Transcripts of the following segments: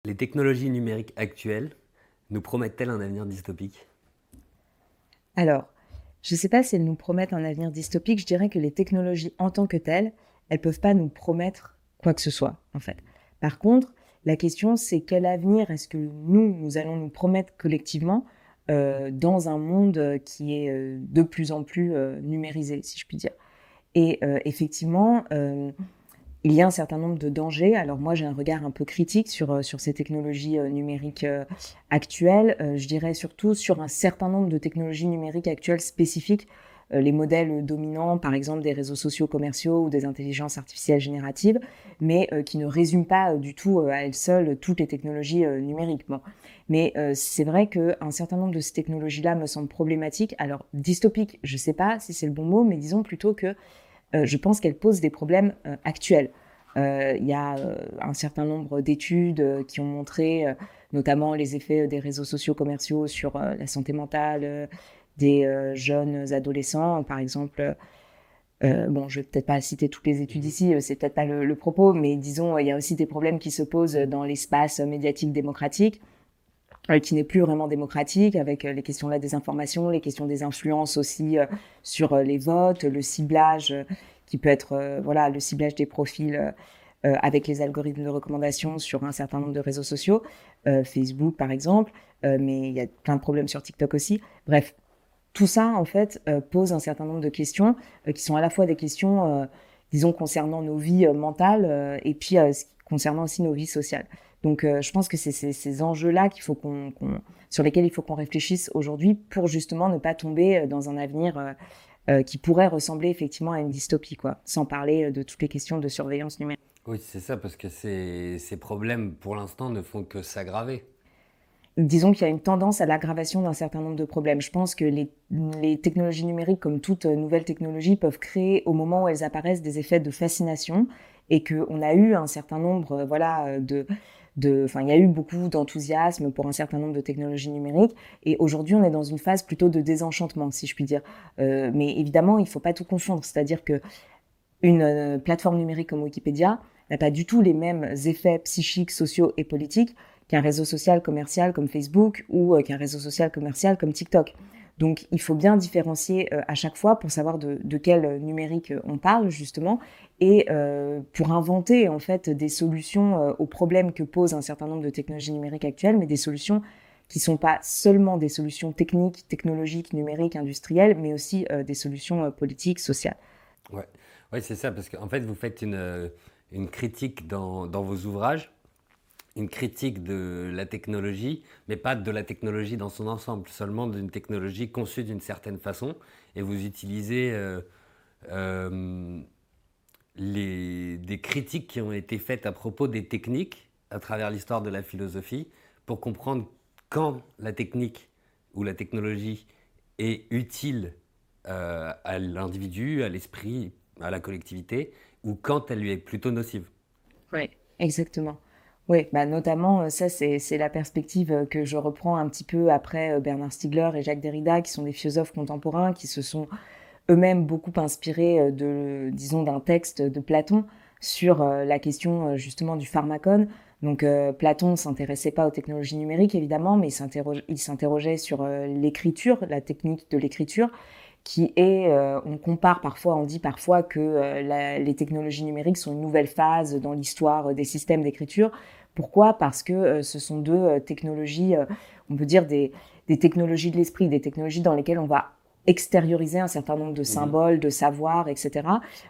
Les technologies numériques actuelles nous promettent-elles un avenir dystopique? Alors, je ne sais pas si elles nous promettent un avenir dystopique. Je dirais que les technologies en tant que telles, elles peuvent pas nous promettre quoi que ce soit, en fait. Par contre, la question, c'est quel avenir est-ce que nous allons nous promettre collectivement dans un monde qui est de plus en plus numérisé, si je puis dire. Et effectivement, il y a un certain nombre de dangers. Alors moi, j'ai un regard un peu critique sur ces technologies numériques actuelles. Je dirais surtout sur un certain nombre de technologies numériques actuelles spécifiques, les modèles dominants, par exemple des réseaux sociaux commerciaux ou des intelligences artificielles génératives, mais qui ne résument pas du tout à elles seules toutes les technologies numériques. Bon. Mais c'est vrai qu'un certain nombre de ces technologies-là me semblent problématiques. Alors dystopiques, je ne sais pas si c'est le bon mot, mais disons plutôt que je pense qu'elle pose des problèmes actuels. Il y a un certain nombre d'études qui ont montré notamment les effets des réseaux sociaux commerciaux sur la santé mentale des jeunes adolescents. Par exemple, bon, je vais peut-être pas citer toutes les études ici, c'est peut-être pas le propos, mais disons, il y a aussi des problèmes qui se posent dans l'espace médiatique démocratique, qui n'est plus vraiment démocratique, avec les questions de la désinformation, les questions des influences aussi sur les votes, le ciblage qui peut être voilà, le ciblage des profils avec les algorithmes de recommandation sur un certain nombre de réseaux sociaux, Facebook par exemple, mais il y a plein de problèmes sur TikTok aussi. Bref, tout ça en fait pose un certain nombre de questions qui sont à la fois des questions, disons, concernant nos vies mentales et puis concernant aussi nos vies sociales. Donc, je pense que c'est ces enjeux-là sur lesquels il faut qu'on réfléchisse aujourd'hui pour justement ne pas tomber dans un avenir qui pourrait ressembler effectivement à une dystopie, quoi, sans parler de toutes les questions de surveillance numérique. Oui, c'est ça, parce que ces problèmes, pour l'instant, ne font que s'aggraver. Disons qu'il y a une tendance à l'aggravation d'un certain nombre de problèmes. Je pense que les technologies numériques, comme toute nouvelle technologie, peuvent créer au moment où elles apparaissent des effets de fascination et qu'on a eu un certain nombre, voilà, enfin, il y a eu beaucoup d'enthousiasme pour un certain nombre de technologies numériques et aujourd'hui on est dans une phase plutôt de désenchantement, si je puis dire. Mais évidemment, il ne faut pas tout confondre, c'est-à-dire que une plateforme numérique comme Wikipédia n'a pas du tout les mêmes effets psychiques, sociaux et politiques qu'un réseau social commercial comme Facebook ou qu'un réseau social commercial comme TikTok. Donc il faut bien différencier à chaque fois pour savoir de quel numérique on parle justement et pour inventer en fait des solutions aux problèmes que posent un certain nombre de technologies numériques actuelles, mais des solutions qui ne sont pas seulement des solutions techniques, technologiques, numériques, industrielles, mais aussi des solutions politiques, sociales. Ouais, ouais, c'est ça, parce qu'en fait, vous faites une critique dans vos ouvrages, une critique de la technologie, mais pas de la technologie dans son ensemble, seulement d'une technologie conçue d'une certaine façon, et vous utilisez euh, des critiques qui ont été faites à propos des techniques à travers l'histoire de la philosophie pour comprendre quand la technique ou la technologie est utile à l'individu, à l'esprit, à la collectivité, ou quand elle lui est plutôt nocive. Oui, exactement. Oui, bah notamment, ça, c'est la perspective que je reprends un petit peu après Bernard Stiegler et Jacques Derrida, qui sont des philosophes contemporains, qui se sont eux-mêmes beaucoup inspirés disons, d'un texte de Platon sur la question justement du pharmacone. Donc Platon ne s'intéressait pas aux technologies numériques évidemment, mais il s'interrogeait sur l'écriture, la technique de l'écriture, qui est, on compare parfois, on dit parfois que les technologies numériques sont une nouvelle phase dans l'histoire des systèmes d'écriture. Pourquoi? Parce que ce sont deux technologies, on peut dire des technologies de l'esprit, des technologies dans lesquelles on va extérioriser un certain nombre de Mhm. symboles, de savoirs, etc.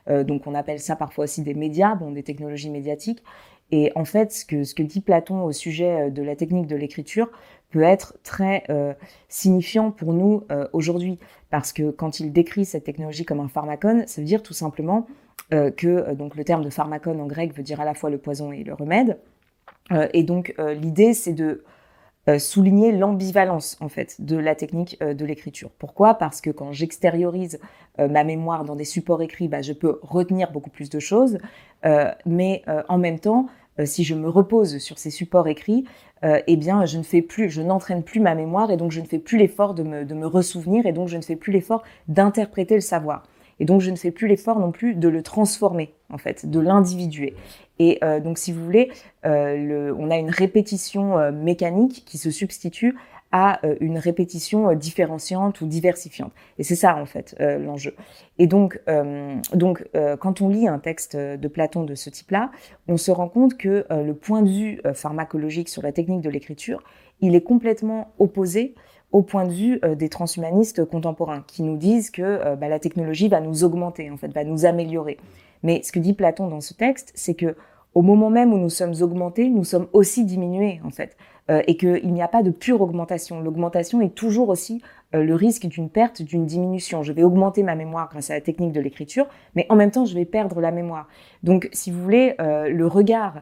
Donc on appelle ça parfois aussi des médias, bon, des technologies médiatiques. Et en fait, ce que dit Platon au sujet de la technique de l'écriture peut être très signifiant pour nous aujourd'hui, parce que quand il décrit cette technologie comme un pharmacone, ça veut dire tout simplement que donc le terme de pharmacone en grec veut dire à la fois le poison et le remède. Et donc l'idée, c'est de souligner l'ambivalence en fait de la technique de l'écriture. Pourquoi? Parce que quand j'extériorise ma mémoire dans des supports écrits, bah, je peux retenir beaucoup plus de choses, mais en même temps, si je me repose sur ces supports écrits, eh bien, je n'entraîne plus ma mémoire et donc je ne fais plus l'effort de me ressouvenir et donc je ne fais plus l'effort d'interpréter le savoir. Et donc, je ne fais plus l'effort non plus de le transformer, en fait, de l'individuer. Et donc, si vous voulez, on a une répétition mécanique qui se substitue à une répétition différenciante ou diversifiante. Et c'est ça, en fait, l'enjeu. Et donc, quand on lit un texte de Platon de ce type-là, on se rend compte que le point de vue pharmacologique sur la technique de l'écriture, il est complètement opposé au point de vue des transhumanistes contemporains, qui nous disent que la technologie va nous augmenter, en fait, va nous améliorer. Mais ce que dit Platon dans ce texte, c'est que au moment même où nous sommes augmentés, nous sommes aussi diminués, en fait, et qu'il n'y a pas de pure augmentation. L'augmentation est toujours aussi le risque d'une perte, d'une diminution. Je vais augmenter ma mémoire grâce à la technique de l'écriture, mais en même temps, je vais perdre la mémoire. Donc, si vous voulez, le regard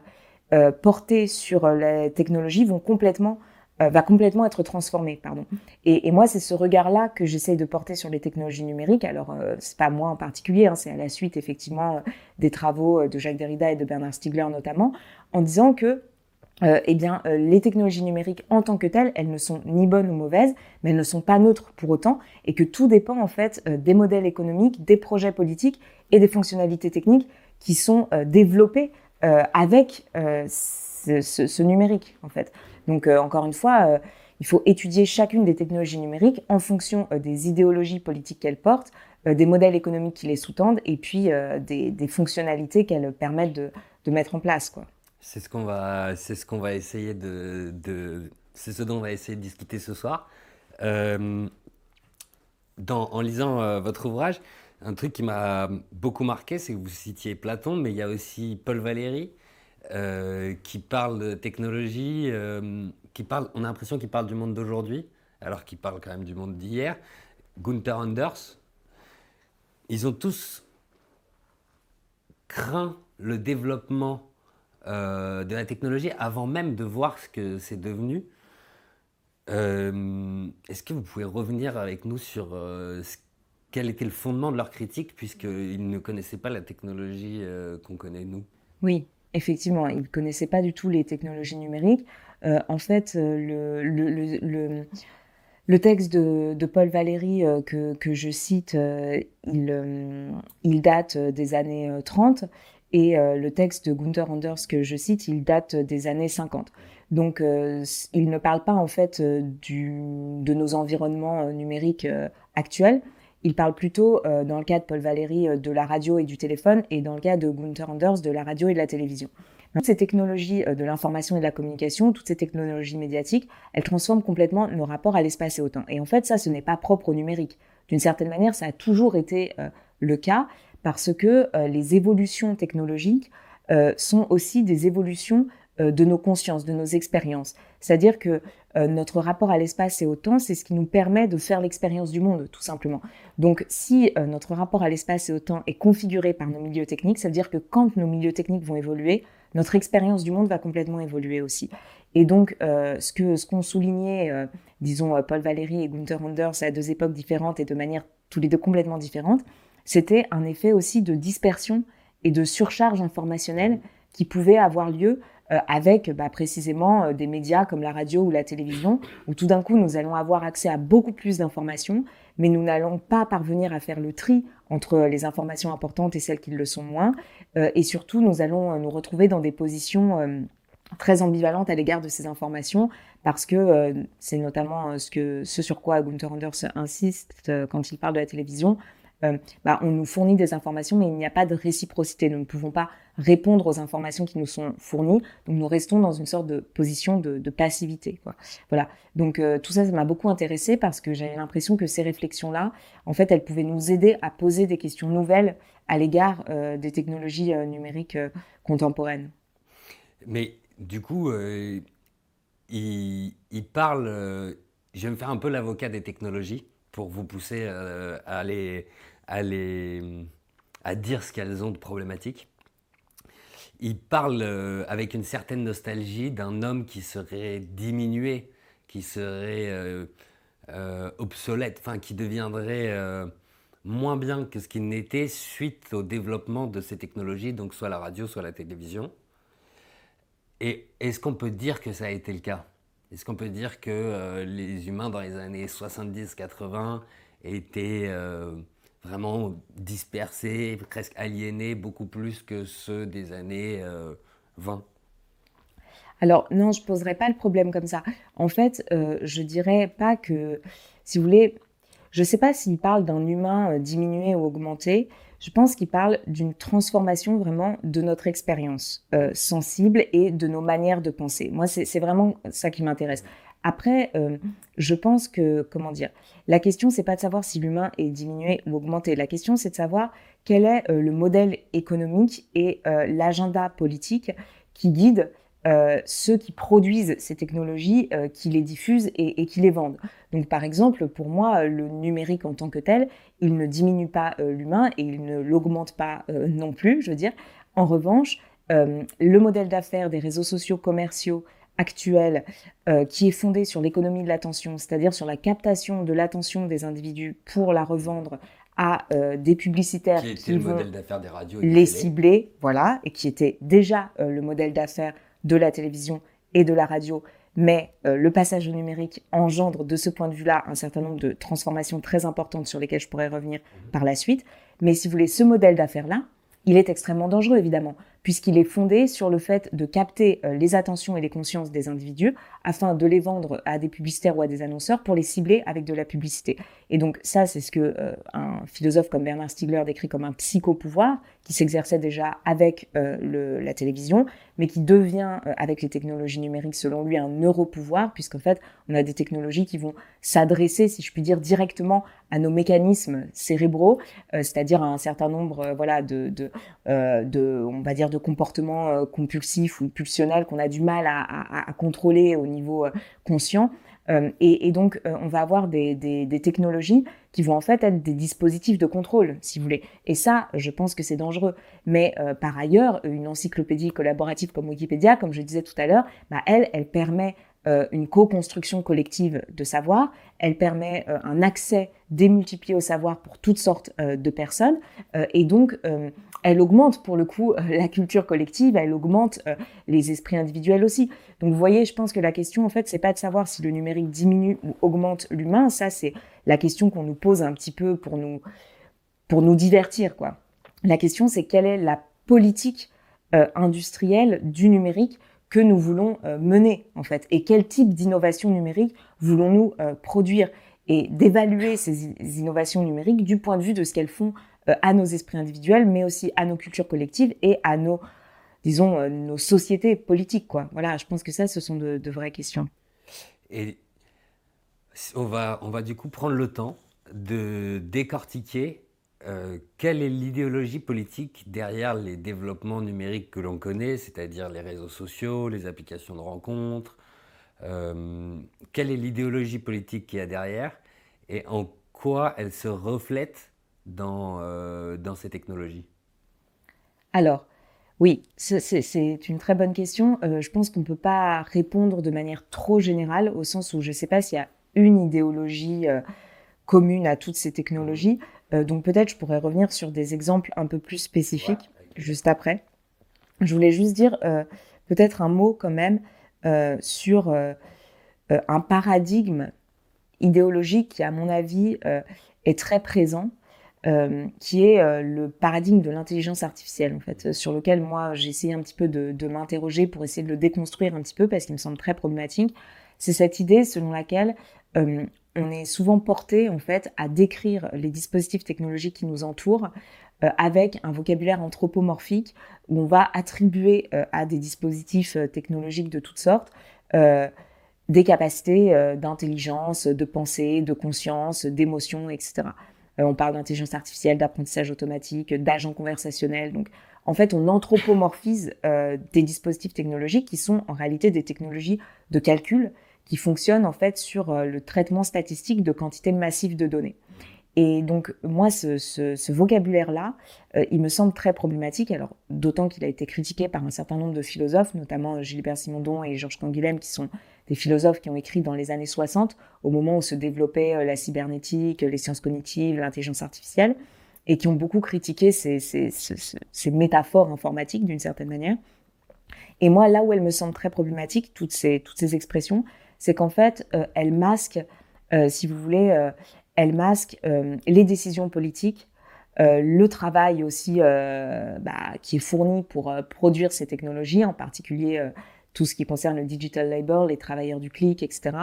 porté sur la technologie va complètement être transformé, pardon. Et moi, c'est ce regard-là que j'essaye de porter sur les technologies numériques. Alors, c'est pas moi en particulier, c'est à la suite, effectivement, des travaux de Jacques Derrida et de Bernard Stiegler notamment, en disant que les technologies numériques en tant que telles, elles ne sont ni bonnes ou mauvaises, mais elles ne sont pas neutres pour autant, et que tout dépend en fait des modèles économiques, des projets politiques et des fonctionnalités techniques qui sont développés avec ce numérique en fait. Donc encore une fois, il faut étudier chacune des technologies numériques en fonction des idéologies politiques qu'elles portent, des modèles économiques qui les sous-tendent, et puis des fonctionnalités qu'elles permettent de mettre en place, quoi. C'est ce qu'on va, essayer c'est ce dont on va essayer de discuter ce soir. Euh, en lisant votre ouvrage, un truc qui m'a beaucoup marqué, c'est que vous citiez Platon, mais il y a aussi Paul Valéry qui parle de technologie, on a l'impression qu'il parle du monde d'aujourd'hui, alors qu'il parle quand même du monde d'hier. Gunther Anders, ils ont tous craint le développement de la technologie avant même de voir ce que c'est devenu. Est-ce que vous pouvez revenir avec nous sur quel était le fondement de leur critique, puisqu'ils ne connaissaient pas la technologie qu'on connaît nous? Oui, effectivement, ils ne connaissaient pas du tout les technologies numériques. En fait, le texte de Paul Valéry que je cite, il date des années 30, et le texte de Gunther Anders que je cite, il date des années 50. Donc, il ne parle pas en fait de nos environnements numériques actuels. Il parle plutôt, dans le cas de Paul Valéry, de la radio et du téléphone, et dans le cas de Gunther Anders, de la radio et de la télévision. Toutes ces technologies de l'information et de la communication, toutes ces technologies médiatiques, elles transforment complètement nos rapports à l'espace et au temps. Et en fait, ça, ce n'est pas propre au numérique. D'une certaine manière, ça a toujours été le cas, parce que les évolutions technologiques sont aussi des évolutions de nos consciences, de nos expériences. C'est-à-dire que notre rapport à l'espace et au temps, c'est ce qui nous permet de faire l'expérience du monde, tout simplement. Donc, si notre rapport à l'espace et au temps est configuré par nos milieux techniques, ça veut dire que quand nos milieux techniques vont évoluer, notre expérience du monde va complètement évoluer aussi. Et donc, ce qu'ont souligné, disons, Paul Valéry et Gunther Anders à deux époques différentes et de manière tous les deux complètement différente, c'était un effet aussi de dispersion et de surcharge informationnelle qui pouvait avoir lieu avec précisément des médias comme la radio ou la télévision, où tout d'un coup nous allons avoir accès à beaucoup plus d'informations, mais nous n'allons pas parvenir à faire le tri entre les informations importantes et celles qui le sont moins, et surtout nous allons nous retrouver dans des positions très ambivalentes à l'égard de ces informations, parce que c'est notamment ce sur quoi Gunther Anders insiste quand il parle de la télévision. On nous fournit des informations, mais il n'y a pas de réciprocité. Nous ne pouvons pas répondre aux informations qui nous sont fournies, donc nous restons dans une sorte de position de passivité, quoi. Voilà. Donc tout ça, ça m'a beaucoup intéressée, parce que j'avais l'impression que ces réflexions-là, en fait, elles pouvaient nous aider à poser des questions nouvelles à l'égard des technologies numériques contemporaines. Mais du coup, il parle. Je vais me faire un peu l'avocat des technologies pour vous pousser à dire ce qu'elles ont de problématique. Il parle avec une certaine nostalgie d'un homme qui serait diminué, qui serait obsolète, enfin qui deviendrait moins bien que ce qu'il n'était suite au développement de ces technologies, donc soit la radio, soit la télévision. Et est-ce qu'on peut dire que ça a été le cas? Est-ce qu'on peut dire que les humains dans les années 70-80 étaient vraiment dispersés, presque aliénés, beaucoup plus que ceux des années 20. Alors non, je poserais pas le problème comme ça. En fait, je dirais pas que, si vous voulez, je sais pas s'il parle d'un humain diminué ou augmenté. Je pense qu'il parle d'une transformation vraiment de notre expérience sensible et de nos manières de penser. Moi, c'est vraiment ça qui m'intéresse. Après, je pense que, comment dire, la question, c'est pas de savoir si l'humain est diminué ou augmenté. La question, c'est de savoir quel est le modèle économique et l'agenda politique qui guide ceux qui produisent ces technologies, qui les diffusent et qui les vendent. Donc, par exemple, pour moi, le numérique en tant que tel, il ne diminue pas l'humain et il ne l'augmente pas non plus, je veux dire. En revanche, le modèle d'affaires des réseaux sociaux commerciaux actuels, qui est fondé sur l'économie de l'attention, c'est-à-dire sur la captation de l'attention des individus pour la revendre à des publicitaires Qui était qui le vont modèle d'affaires des radios et des les télés. cibler, voilà, et qui était déjà le modèle d'affaires de la télévision et de la radio. Mais le passage au numérique engendre de ce point de vue-là un certain nombre de transformations très importantes sur lesquelles je pourrais revenir par la suite. Mais si vous voulez, ce modèle d'affaires-là, il est extrêmement dangereux, évidemment, puisqu'il est fondé sur le fait de capter les attentions et les consciences des individus afin de les vendre à des publicitaires ou à des annonceurs pour les cibler avec de la publicité. Et donc ça, c'est ce que un philosophe comme Bernard Stiegler décrit comme un psychopouvoir qui s'exerçait déjà avec la télévision, mais qui devient, avec les technologies numériques, selon lui, un neuropouvoir, puisqu'en fait, on a des technologies qui vont s'adresser, si je puis dire, directement à nos mécanismes cérébraux, c'est-à-dire à un certain nombre voilà, on va dire, de comportements compulsifs ou pulsionnels qu'on a du mal à contrôler au niveau conscient. Et donc, on va avoir des technologies qui vont en fait être des dispositifs de contrôle, si vous voulez. Et ça, je pense que c'est dangereux. Mais par ailleurs, une encyclopédie collaborative comme Wikipédia, comme je disais tout à l'heure, bah, elle permet une co-construction collective de savoir, elle permet un accès démultiplié au savoir pour toutes sortes de personnes, et donc elle augmente pour le coup la culture collective, elle augmente les esprits individuels aussi. Donc vous voyez, je pense que la question en fait, c'est pas de savoir si le numérique diminue ou augmente l'humain, ça c'est la question qu'on nous pose un petit peu pour nous divertir, quoi. La question c'est quelle est la politique industrielle du numérique que nous voulons mener, en fait, et quel type d'innovation numérique voulons-nous produire, et d'évaluer ces innovations numériques du point de vue de ce qu'elles font à nos esprits individuels, mais aussi à nos cultures collectives et à nos, disons, nos sociétés politiques, quoi. Voilà, je pense que ça, ce sont de vraies questions. Et on va du coup prendre le temps de décortiquer quelle est l'idéologie politique derrière les développements numériques que l'on connaît, c'est-à-dire les réseaux sociaux, les applications de rencontres. Quelle est l'idéologie politique qu'il y a derrière et en quoi elle se reflète dans ces technologies? Alors, oui, c'est une très bonne question. Je pense qu'on ne peut pas répondre de manière trop générale, au sens où je ne sais pas s'il y a une idéologie commune à toutes ces Mhm. technologies. Donc peut-être je pourrais revenir sur des exemples un peu plus Ouais, spécifiques avec plaisir. juste après. Je voulais juste dire peut-être un mot quand même sur un paradigme idéologique qui, à mon avis, est très présent, qui est le paradigme de l'intelligence artificielle, en fait, sur lequel moi j'ai essayé un petit peu de m'interroger pour essayer de le déconstruire un petit peu parce qu'il me semble très problématique. C'est cette idée selon laquelle euh, on est souvent porté en fait à décrire les dispositifs technologiques qui nous entourent avec un vocabulaire anthropomorphique où on va attribuer à des dispositifs technologiques de toutes sortes euh, des capacités d'intelligence, de pensée, de conscience, d'émotion, etc. On parle d'intelligence artificielle, d'apprentissage automatique, d'agents conversationnels. Donc, en fait, on anthropomorphise des dispositifs technologiques qui sont en réalité des technologies de calcul qui fonctionnent en fait sur le traitement statistique de quantités massives de données. Et donc, moi, ce vocabulaire-là, il me semble très problématique, alors d'autant qu'il a été critiqué par un certain nombre de philosophes, notamment Gilbert Simondon et Georges Canguilhem, qui sont des philosophes qui ont écrit dans les années 60, au moment où se développait la cybernétique, les sciences cognitives, l'intelligence artificielle, et qui ont beaucoup critiqué ces métaphores informatiques, d'une certaine manière. Et moi, là où elles me semblent très problématiques, toutes ces expressions, c'est qu'en fait, elles masquent, si vous voulez, elles masquent les décisions politiques le travail aussi qui est fourni pour produire ces technologies, en particulier tout ce qui concerne le digital labor, les travailleurs du clic, etc.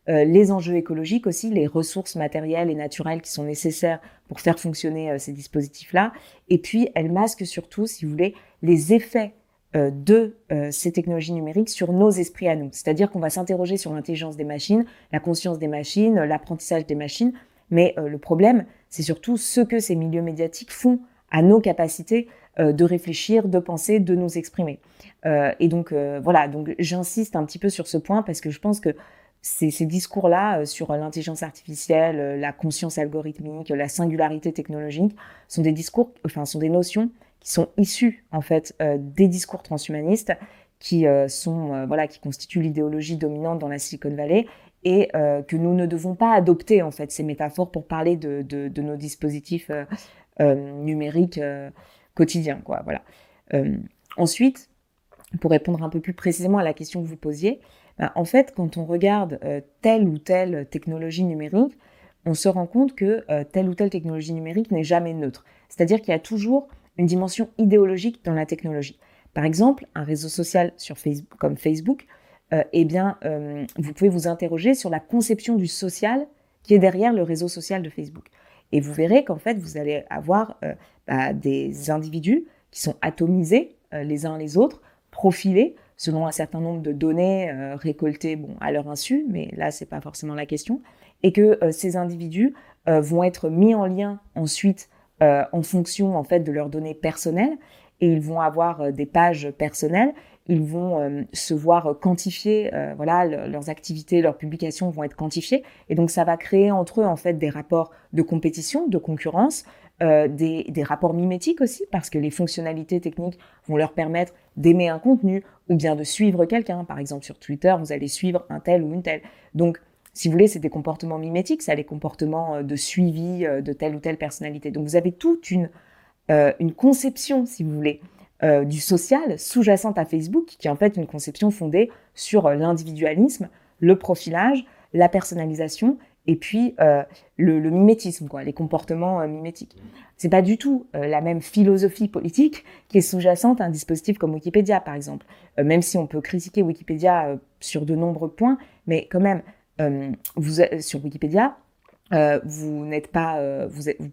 Les enjeux écologiques aussi, les ressources matérielles et naturelles qui sont nécessaires pour faire fonctionner ces dispositifs-là. Et puis, elle masque surtout, si vous voulez, les effets de ces technologies numériques sur nos esprits à nous. C'est-à-dire qu'on va s'interroger sur l'intelligence des machines, la conscience des machines, l'apprentissage des machines. Mais le problème, c'est surtout ce que ces milieux médiatiques font à nos capacités de réfléchir, de penser, de nous exprimer. Et donc, voilà, donc j'insiste un petit peu sur ce point parce que je pense que ces discours-là sur l'intelligence artificielle, la conscience algorithmique, la singularité technologique sont des discours, enfin, sont des notions qui sont issues en fait des discours transhumanistes qui qui constituent l'idéologie dominante dans la Silicon Valley et que nous ne devons pas adopter en fait ces métaphores pour parler de nos dispositifs numériques quotidiens, quoi. Voilà. Ensuite, pour répondre un peu plus précisément à la question que vous posiez, en fait, quand on regarde telle ou telle technologie numérique, on se rend compte que telle ou telle technologie numérique n'est jamais neutre. C'est-à-dire qu'il y a toujours une dimension idéologique dans la technologie. Par exemple, un réseau social comme Facebook, vous pouvez vous interroger sur la conception du social qui est derrière le réseau social de Facebook. Et vous verrez qu'en fait, vous allez avoir des individus qui sont atomisés les uns les autres, profilés selon un certain nombre de données récoltées à leur insu, mais là, ce n'est pas forcément la question, et que ces individus vont être mis en lien ensuite en fonction en fait, de leurs données personnelles, et ils vont avoir des pages personnelles, ils vont se voir quantifier, leurs activités, leurs publications vont être quantifiées, et donc ça va créer entre eux en fait des rapports de compétition, de concurrence, des rapports mimétiques aussi, parce que les fonctionnalités techniques vont leur permettre d'aimer un contenu ou bien de suivre quelqu'un. Par exemple, sur Twitter, vous allez suivre un tel ou une telle. Donc, si vous voulez, c'est des comportements mimétiques, ça, les comportements de suivi de telle ou telle personnalité. Donc, vous avez toute une conception, si vous voulez, du social sous-jacente à Facebook, qui est en fait une conception fondée sur l'individualisme, le profilage, la personnalisation et puis le mimétisme, quoi, les comportements mimétiques. C'est pas du tout la même philosophie politique qui est sous-jacente à un dispositif comme Wikipédia, par exemple. Même si on peut critiquer Wikipédia sur de nombreux points, mais quand même, sur Wikipédia, vous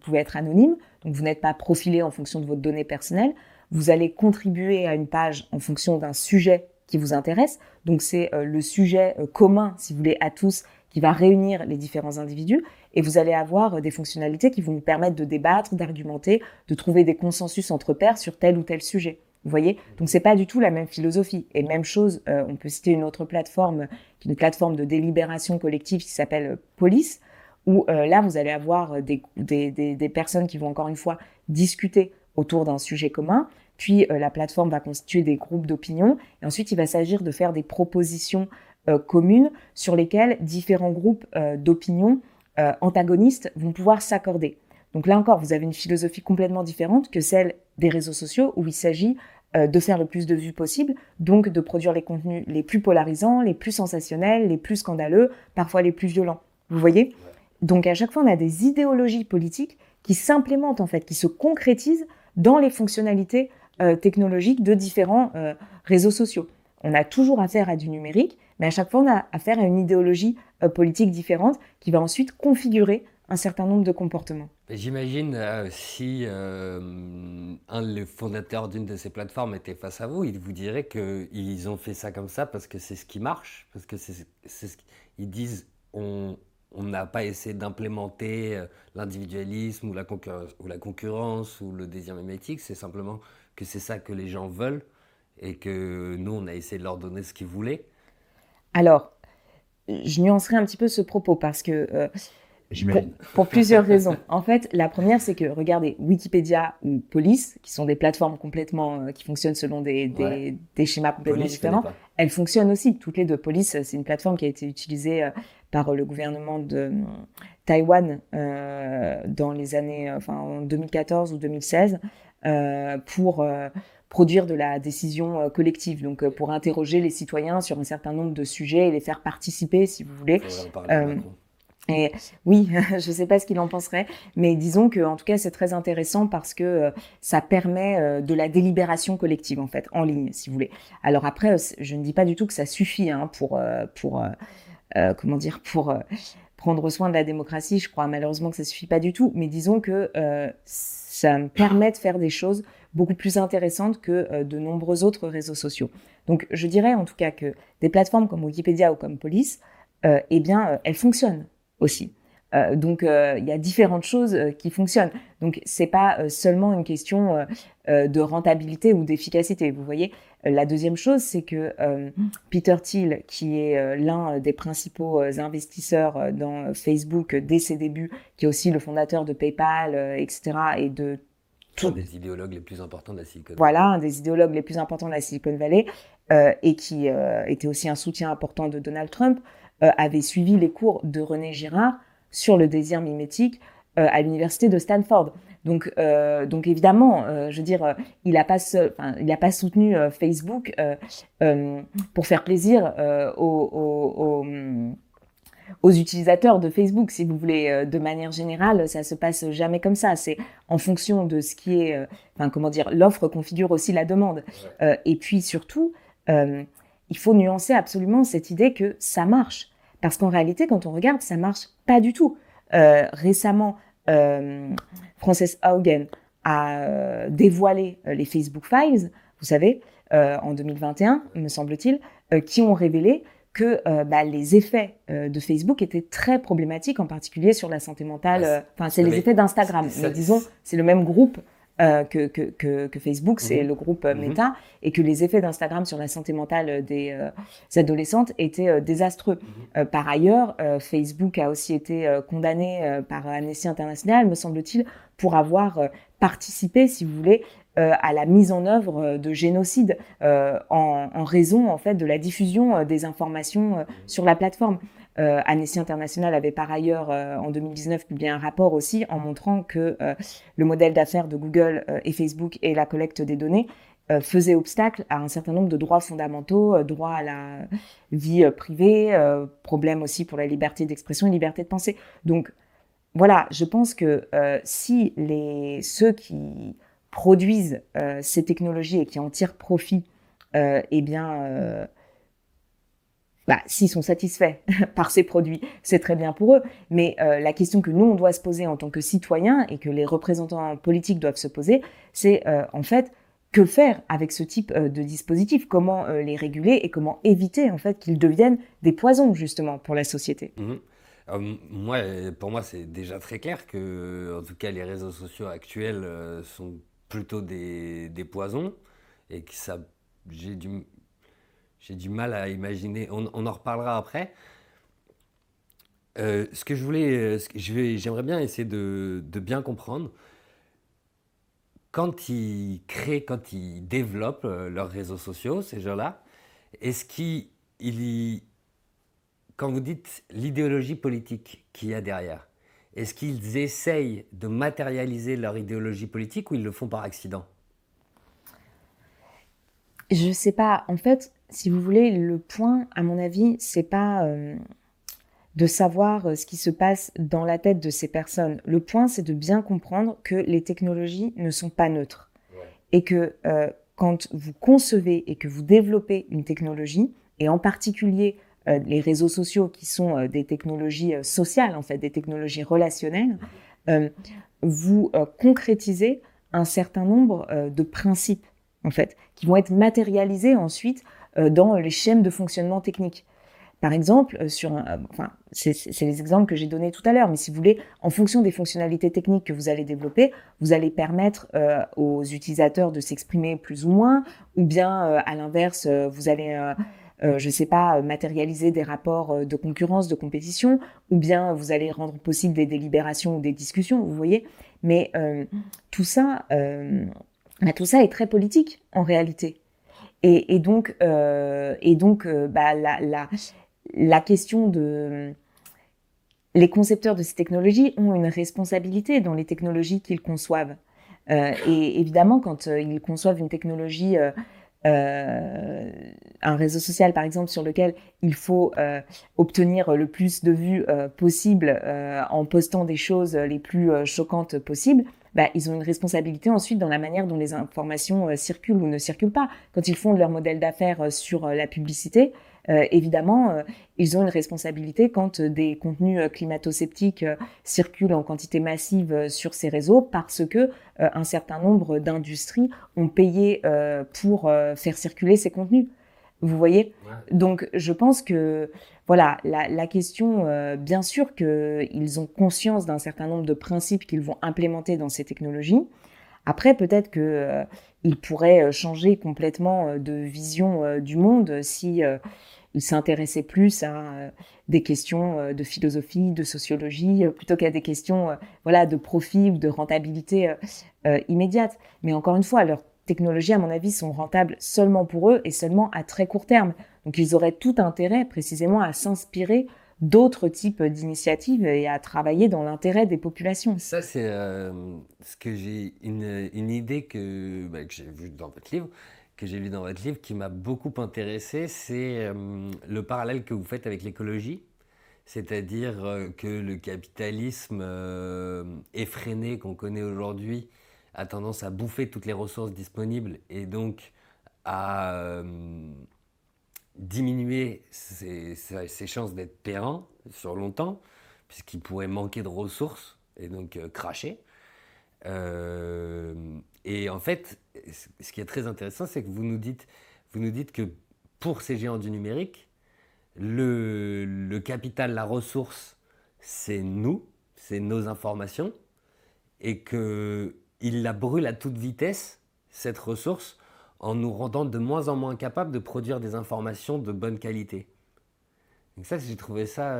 pouvez être anonyme, donc vous n'êtes pas profilé en fonction de votre donnée personnelle. Vous allez contribuer à une page en fonction d'un sujet qui vous intéresse. Donc c'est le sujet commun, si vous voulez, à tous, qui va réunir les différents individus. Et vous allez avoir des fonctionnalités qui vont vous permettre de débattre, d'argumenter, de trouver des consensus entre pairs sur tel ou tel sujet. Vous voyez ? Donc c'est pas du tout la même philosophie. Et même chose, on peut citer une autre plateforme, qui est une plateforme de délibération collective qui s'appelle Police, où là vous allez avoir des personnes qui vont encore une fois discuter autour d'un sujet commun, puis la plateforme va constituer des groupes d'opinion, et ensuite il va s'agir de faire des propositions communes sur lesquelles différents groupes d'opinion antagonistes vont pouvoir s'accorder. Donc là encore, vous avez une philosophie complètement différente que celle des réseaux sociaux, où il s'agit de faire le plus de vues possible, donc de produire les contenus les plus polarisants, les plus sensationnels, les plus scandaleux, parfois les plus violents. Vous voyez ? Donc à chaque fois, on a des idéologies politiques qui s'implémentent en fait, qui se concrétisent dans les fonctionnalités technologiques de différents réseaux sociaux. On a toujours affaire à du numérique, mais à chaque fois, on a affaire à une idéologie politique différente qui va ensuite configurer un certain nombre de comportements. J'imagine si un des fondateurs d'une de ces plateformes était face à vous, il vous dirait qu'ils ont fait ça comme ça parce que c'est ce qui marche, parce que ils disent on n'a pas essayé d'implémenter l'individualisme ou la concurrence ou le désir mimétique, c'est simplement que c'est ça que les gens veulent et que nous, on a essayé de leur donner ce qu'ils voulaient. Alors, je nuancerai un petit peu ce propos parce que pour plusieurs raisons. En fait, la première, c'est que, regardez, Wikipédia ou Police, qui sont des plateformes complètement qui fonctionnent selon des schémas complètement différents, elles fonctionnent aussi, toutes les deux. Police, c'est une plateforme qui a été utilisée par le gouvernement de Taïwan dans les années, en 2014 ou 2016, pour produire de la décision collective, donc pour interroger les citoyens sur un certain nombre de sujets et les faire participer, si vous voulez. Et oui, je ne sais pas ce qu'il en penserait, mais disons que en tout cas c'est très intéressant parce que ça permet de la délibération collective en fait en ligne, si vous voulez. Alors après, je ne dis pas du tout que ça suffit hein, comment dire pour prendre soin de la démocratie. Je crois malheureusement que ça suffit pas du tout, mais disons que ça me permet de faire des choses beaucoup plus intéressantes que de nombreux autres réseaux sociaux. Donc je dirais en tout cas que des plateformes comme Wikipédia ou comme Police, eh bien elles fonctionnent aussi. Donc il y a différentes choses qui fonctionnent. Donc c'est pas seulement une question de rentabilité ou d'efficacité. Vous voyez. La deuxième chose, c'est que Peter Thiel, qui est l'un des principaux investisseurs dans Facebook dès ses débuts, qui est aussi le fondateur de PayPal, etc., et de Un tout, des idéologues les plus importants de la Silicon Valley. voilà, un des idéologues les plus importants de la Silicon Valley, et qui était aussi un soutien important de Donald Trump, avait suivi les cours de René Girard sur le désir mimétique à l'université de Stanford. Donc évidemment, je veux dire, il n'a pas soutenu Facebook pour faire plaisir aux utilisateurs de Facebook, si vous voulez. De manière générale, ça se passe jamais comme ça. C'est en fonction de ce qui est, comment dire, l'offre configure aussi la demande. Et puis surtout, il faut nuancer absolument cette idée que ça marche. Parce qu'en réalité, quand on regarde, ça marche pas du tout. Récemment, Frances Haugen a dévoilé les Facebook Files, vous savez, en 2021, me semble-t-il, qui ont révélé que les effets de Facebook étaient très problématiques, en particulier sur la santé mentale. C'est les effets d'Instagram, mais disons, c'est le même groupe que Facebook, c'est le groupe Meta, et que les effets d'Instagram sur la santé mentale des adolescentes étaient désastreux. Par ailleurs, Facebook a aussi été condamné par Amnesty International, me semble-t-il, pour avoir participé, si vous voulez, à la mise en œuvre de génocide en raison en fait de la diffusion des informations sur la plateforme. Amnesty International avait par ailleurs en 2019 publié un rapport aussi en montrant que le modèle d'affaires de Google et Facebook et la collecte des données faisait obstacle à un certain nombre de droits fondamentaux, droit à la vie privée, problème aussi pour la liberté d'expression et liberté de pensée. Donc voilà, je pense que si ceux qui produisent ces technologies et qui en tirent profit, s'ils sont satisfaits par ces produits, c'est très bien pour eux. Mais la question que nous, on doit se poser en tant que citoyens et que les représentants politiques doivent se poser, c'est en fait, que faire avec ce type de dispositifs? Comment les réguler et comment éviter en fait qu'ils deviennent des poisons justement pour la société? Pour moi, c'est déjà très clair que, en tout cas, les réseaux sociaux actuels sont plutôt des poisons et que ça, j'ai du mal à imaginer. On en reparlera après. Ce que je voulais, j'aimerais bien essayer de bien comprendre. Quand ils créent, quand ils développent leurs réseaux sociaux, ces gens-là, est-ce quand vous dites l'idéologie politique qu'il y a derrière, est-ce qu'ils essayent de matérialiser leur idéologie politique ou ils le font par accident? Je sais pas. En fait, si vous voulez, le point, à mon avis, c'est pas de savoir ce qui se passe dans la tête de ces personnes. Le point, c'est de bien comprendre que les technologies ne sont pas neutres. Ouais. Et que quand vous concevez et que vous développez une technologie, et en particulier les réseaux sociaux qui sont des technologies sociales, en fait, des technologies relationnelles, vous concrétisez un certain nombre de principes, en fait, qui vont être matérialisés ensuite dans les schèmes de fonctionnement technique. Par exemple, c'est les exemples que j'ai donnés tout à l'heure, mais si vous voulez, en fonction des fonctionnalités techniques que vous allez développer, vous allez permettre aux utilisateurs de s'exprimer plus ou moins, ou bien à l'inverse, vous allez, je sais pas, matérialiser des rapports de concurrence, de compétition, ou bien vous allez rendre possible des délibérations ou des discussions, vous voyez. Mais tout ça est très politique en réalité. Et donc, la question de... Les concepteurs de ces technologies ont une responsabilité dans les technologies qu'ils conçoivent. Et évidemment, quand ils conçoivent une technologie un réseau social, par exemple, sur lequel il faut obtenir le plus de vues possible en postant des choses les plus choquantes possibles, bah, ils ont une responsabilité ensuite dans la manière dont les informations circulent ou ne circulent pas. Quand ils font leur modèle d'affaires sur la publicité, évidemment, ils ont une responsabilité quand des contenus climato-sceptiques circulent en quantité massive sur ces réseaux parce que un certain nombre d'industries ont payé pour faire circuler ces contenus. Vous voyez ? Ouais. Donc, je pense que, voilà, la question, bien sûr qu'ils ont conscience d'un certain nombre de principes qu'ils vont implémenter dans ces technologies. Après, peut-être qu'ils pourraient changer complètement de vision du monde si ils s'intéressaient plus à des questions de philosophie, de sociologie, plutôt qu'à des questions voilà, de profit ou de rentabilité immédiate. Mais encore une fois, leurs technologies, à mon avis, sont rentables seulement pour eux et seulement à très court terme. Donc, ils auraient tout intérêt, précisément, à s'inspirer d'autres types d'initiatives et à travailler dans l'intérêt des populations. Ça, c'est ce que j'ai une idée que j'ai vue dans votre livre, que j'ai lu dans votre livre, qui m'a beaucoup intéressé, c'est le parallèle que vous faites avec l'écologie, c'est-à-dire que le capitalisme effréné qu'on connaît aujourd'hui a tendance à bouffer toutes les ressources disponibles et donc à diminuer ses chances d'être pérenne sur longtemps, puisqu'il pourrait manquer de ressources et donc cracher. Euh, et en fait, ce qui est très intéressant, c'est que vous nous dites que pour ces géants du numérique, le capital, la ressource, c'est nous, c'est nos informations, et qu'ils la brûlent à toute vitesse, cette ressource, en nous rendant de moins en moins capables de produire des informations de bonne qualité. Donc ça, j'ai trouvé ça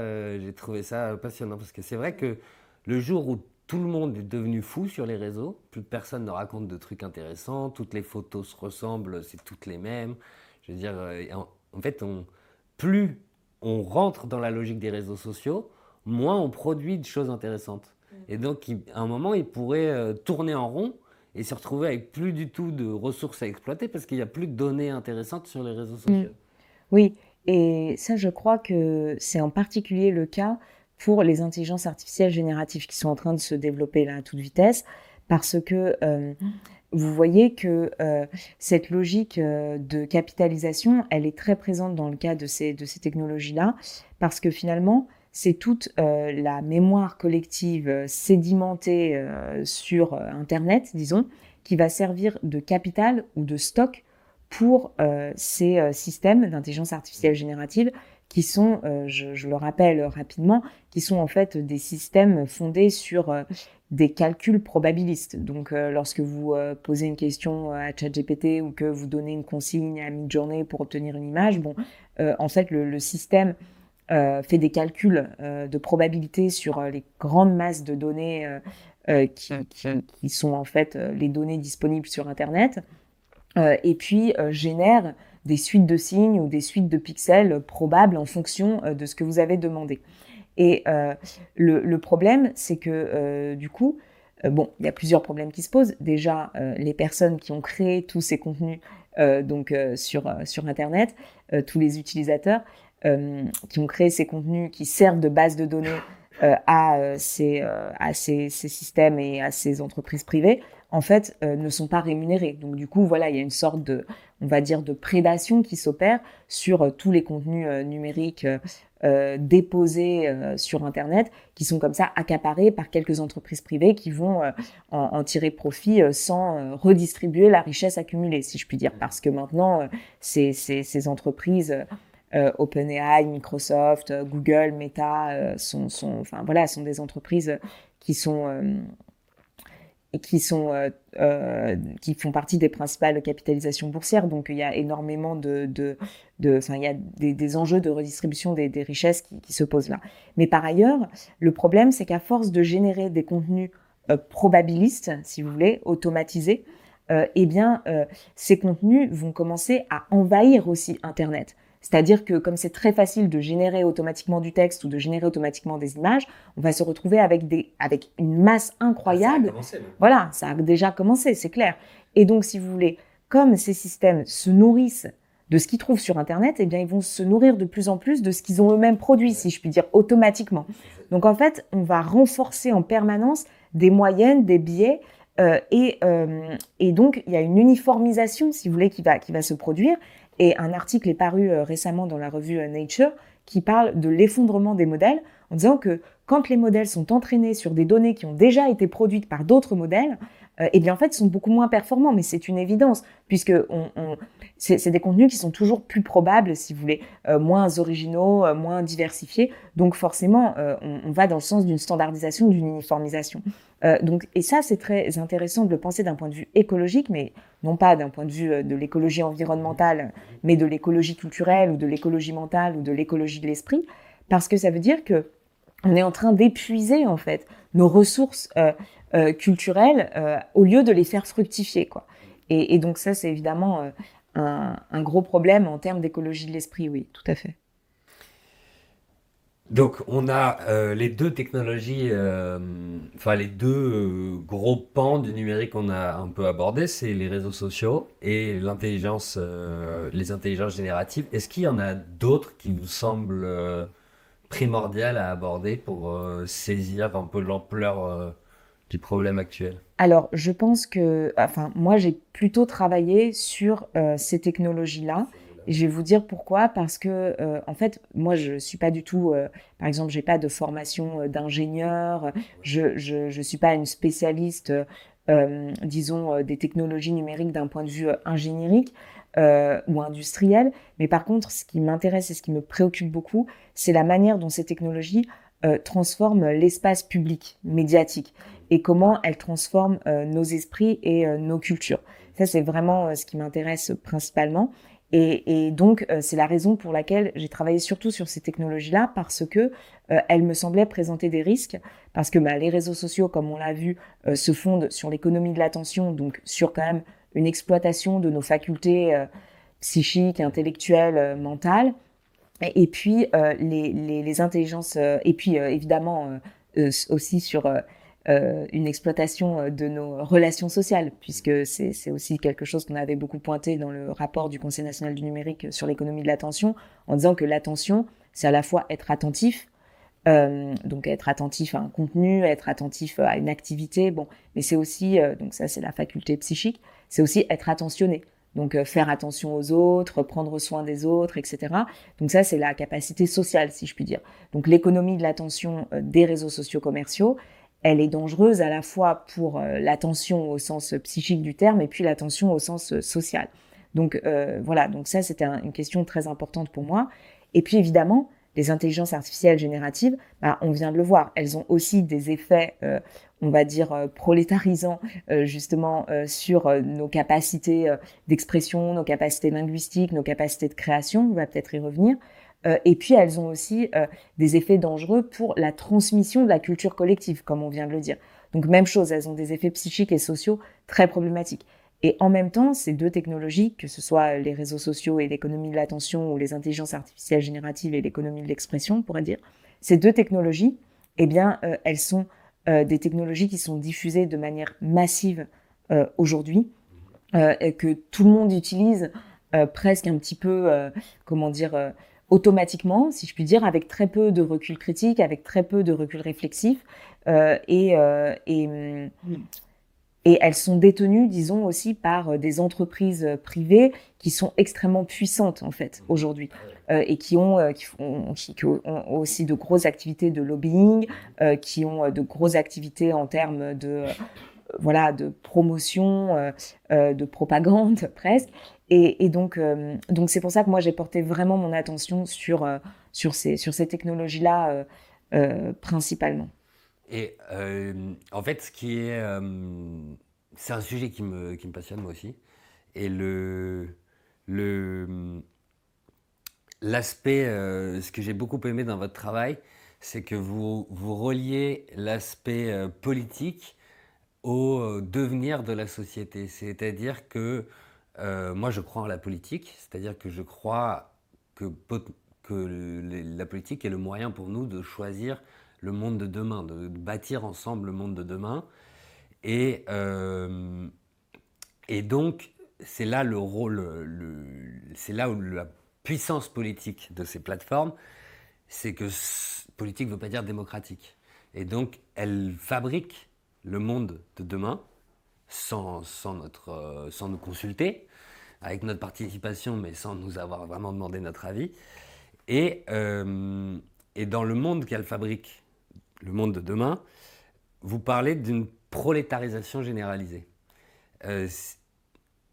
passionnant, parce que c'est vrai que le jour où tout le monde est devenu fou sur les réseaux, plus personne ne raconte de trucs intéressants, toutes les photos se ressemblent, c'est toutes les mêmes. Je veux dire, en fait, plus on rentre dans la logique des réseaux sociaux, moins on produit de choses intéressantes. Et donc, à un moment, il pourrait tourner en rond et se retrouver avec plus du tout de ressources à exploiter parce qu'il n'y a plus de données intéressantes sur les réseaux sociaux. Oui, et ça, je crois que c'est en particulier le cas pour les intelligences artificielles génératives qui sont en train de se développer là à toute vitesse, parce que vous voyez que cette logique de capitalisation, elle est très présente dans le cas de ces technologies-là, parce que finalement, c'est toute la mémoire collective sédimentée sur Internet, disons, qui va servir de capital ou de stock pour ces systèmes d'intelligence artificielle générative qui sont, je le rappelle rapidement, qui sont en fait des systèmes fondés sur des calculs probabilistes. Donc, lorsque vous posez une question à ChatGPT ou que vous donnez une consigne à Midjourney pour obtenir une image, bon, en fait, le système fait des calculs de probabilité sur les grandes masses de données qui sont en fait les données disponibles sur Internet, et puis génère des suites de signes ou des suites de pixels probables en fonction de ce que vous avez demandé. Et le problème, c'est que du coup, bon, il y a plusieurs problèmes qui se posent. Déjà, les personnes qui ont créé tous ces contenus sur Internet, tous les utilisateurs qui ont créé ces contenus qui servent de base de données à ces systèmes et à ces entreprises privées, en fait, ne sont pas rémunérés. Donc, du coup, voilà, il y a une sorte de, on va dire, de prédation qui s'opère sur tous les contenus numériques déposés sur Internet, qui sont comme ça accaparés par quelques entreprises privées qui vont en tirer profit sans redistribuer la richesse accumulée, si je puis dire. Parce que maintenant, ces entreprises... OpenAI, Microsoft, Google, Meta sont des entreprises qui font partie des principales capitalisations boursières. Donc, il y a énormément il y a des enjeux de redistribution des richesses qui se posent là. Mais par ailleurs, le problème, c'est qu'à force de générer des contenus probabilistes, si vous voulez, automatisés, ces contenus vont commencer à envahir aussi Internet. C'est-à-dire que comme c'est très facile de générer automatiquement du texte ou de générer automatiquement des images, on va se retrouver avec une masse incroyable. Ça a commencé, voilà, ça a déjà commencé, c'est clair. Et donc, si vous voulez, comme ces systèmes se nourrissent de ce qu'ils trouvent sur Internet, eh bien, ils vont se nourrir de plus en plus de ce qu'ils ont eux-mêmes produit, si je puis dire, automatiquement. Donc, en fait, on va renforcer en permanence des moyennes, des biais, et donc, il y a une uniformisation, si vous voulez, qui va se produire. Et un article est paru récemment dans la revue Nature qui parle de l'effondrement des modèles en disant que quand les modèles sont entraînés sur des données qui ont déjà été produites par d'autres modèles, eh bien en fait, ils sont beaucoup moins performants, mais c'est une évidence, puisque c'est des contenus qui sont toujours plus probables, si vous voulez, moins originaux, moins diversifiés. Donc forcément, on va dans le sens d'une standardisation, d'une uniformisation. Et ça, c'est très intéressant de le penser d'un point de vue écologique, mais non pas d'un point de vue de l'écologie environnementale, mais de l'écologie culturelle ou de l'écologie mentale ou de l'écologie de l'esprit, parce que ça veut dire que on est en train d'épuiser en fait nos ressources culturelles au lieu de les faire fructifier, quoi. Et donc ça, c'est évidemment un gros problème en termes d'écologie de l'esprit, oui, tout à fait. Donc, on a les deux technologies, enfin les deux gros pans du numérique qu'on a un peu abordés, c'est les réseaux sociaux et les intelligences génératives. Est-ce qu'il y en a d'autres qui vous semblent primordiales à aborder pour saisir un peu l'ampleur du problème actuel? Alors, je pense que, enfin, moi, j'ai plutôt travaillé sur ces technologies-là. Et je vais vous dire pourquoi. Parce que, en fait, moi, je suis pas du tout, par exemple, j'ai pas de formation d'ingénieur. Je suis pas une spécialiste, disons, des technologies numériques d'un point de vue ingéniérique ou industriel. Mais par contre, ce qui m'intéresse et ce qui me préoccupe beaucoup, c'est la manière dont ces technologies transforment l'espace public, médiatique, et comment elles transforment nos esprits et nos cultures. Ça, c'est vraiment ce qui m'intéresse principalement. Et donc, c'est la raison pour laquelle j'ai travaillé surtout sur ces technologies-là, parce que elles me semblaient présenter des risques, parce que les réseaux sociaux, comme on l'a vu, se fondent sur l'économie de l'attention, donc sur quand même une exploitation de nos facultés psychiques, intellectuelles, mentales. Et puis les intelligences, et puis évidemment aussi sur une exploitation de nos relations sociales, puisque c'est aussi quelque chose qu'on avait beaucoup pointé dans le rapport du Conseil national du numérique sur l'économie de l'attention, en disant que l'attention, c'est à la fois être attentif, donc être attentif à un contenu, être attentif à une activité, bon, mais c'est aussi, donc ça c'est la faculté psychique, c'est aussi être attentionné. Donc faire attention aux autres, prendre soin des autres, etc. Donc ça c'est la capacité sociale, si je puis dire. Donc l'économie de l'attention des réseaux sociaux commerciaux, elle est dangereuse à la fois pour l'attention au sens psychique du terme et puis l'attention au sens social. Donc voilà, donc ça c'était une question très importante pour moi. Et puis évidemment, les intelligences artificielles génératives, on vient de le voir, elles ont aussi des effets, on va dire, prolétarisants, justement, sur nos capacités d'expression, nos capacités linguistiques, nos capacités de création, on va peut-être y revenir. Et puis, elles ont aussi des effets dangereux pour la transmission de la culture collective, comme on vient de le dire. Donc, même chose, elles ont des effets psychiques et sociaux très problématiques. Et en même temps, ces deux technologies, que ce soit les réseaux sociaux et l'économie de l'attention, ou les intelligences artificielles génératives et l'économie de l'expression, on pourrait dire, ces deux technologies, eh bien, elles sont des technologies qui sont diffusées de manière massive aujourd'hui, et que tout le monde utilise presque un petit peu, comment dire, automatiquement, si je puis dire, avec très peu de recul critique, avec très peu de recul réflexif, euh, et, euh, et, hum, et elles sont détenues, disons, aussi par des entreprises privées qui sont extrêmement puissantes, en fait, aujourd'hui, et qui ont aussi de grosses activités de lobbying, qui ont de grosses activités en termes de, voilà, de promotion, de propagande, presque. Et donc c'est pour ça que moi, j'ai porté vraiment mon attention sur ces technologies-là, principalement. Et en fait, c'est un sujet qui me passionne moi aussi. Et le, l'aspect, ce que j'ai beaucoup aimé dans votre travail, c'est que vous reliez l'aspect politique au devenir de la société. C'est-à-dire que moi, je crois en la politique, c'est-à-dire que je crois que, la politique est le moyen pour nous de choisir le monde de demain, de bâtir ensemble le monde de demain. Et, euh, et donc, c'est là le rôle, c'est là où la puissance politique de ces plateformes, c'est que politique ne veut pas dire démocratique. Et donc, elles fabriquent le monde de demain sans nous consulter, avec notre participation, mais sans nous avoir vraiment demandé notre avis. Et dans le monde qu'elles fabriquent, le monde de demain, vous parlez d'une prolétarisation généralisée. Euh,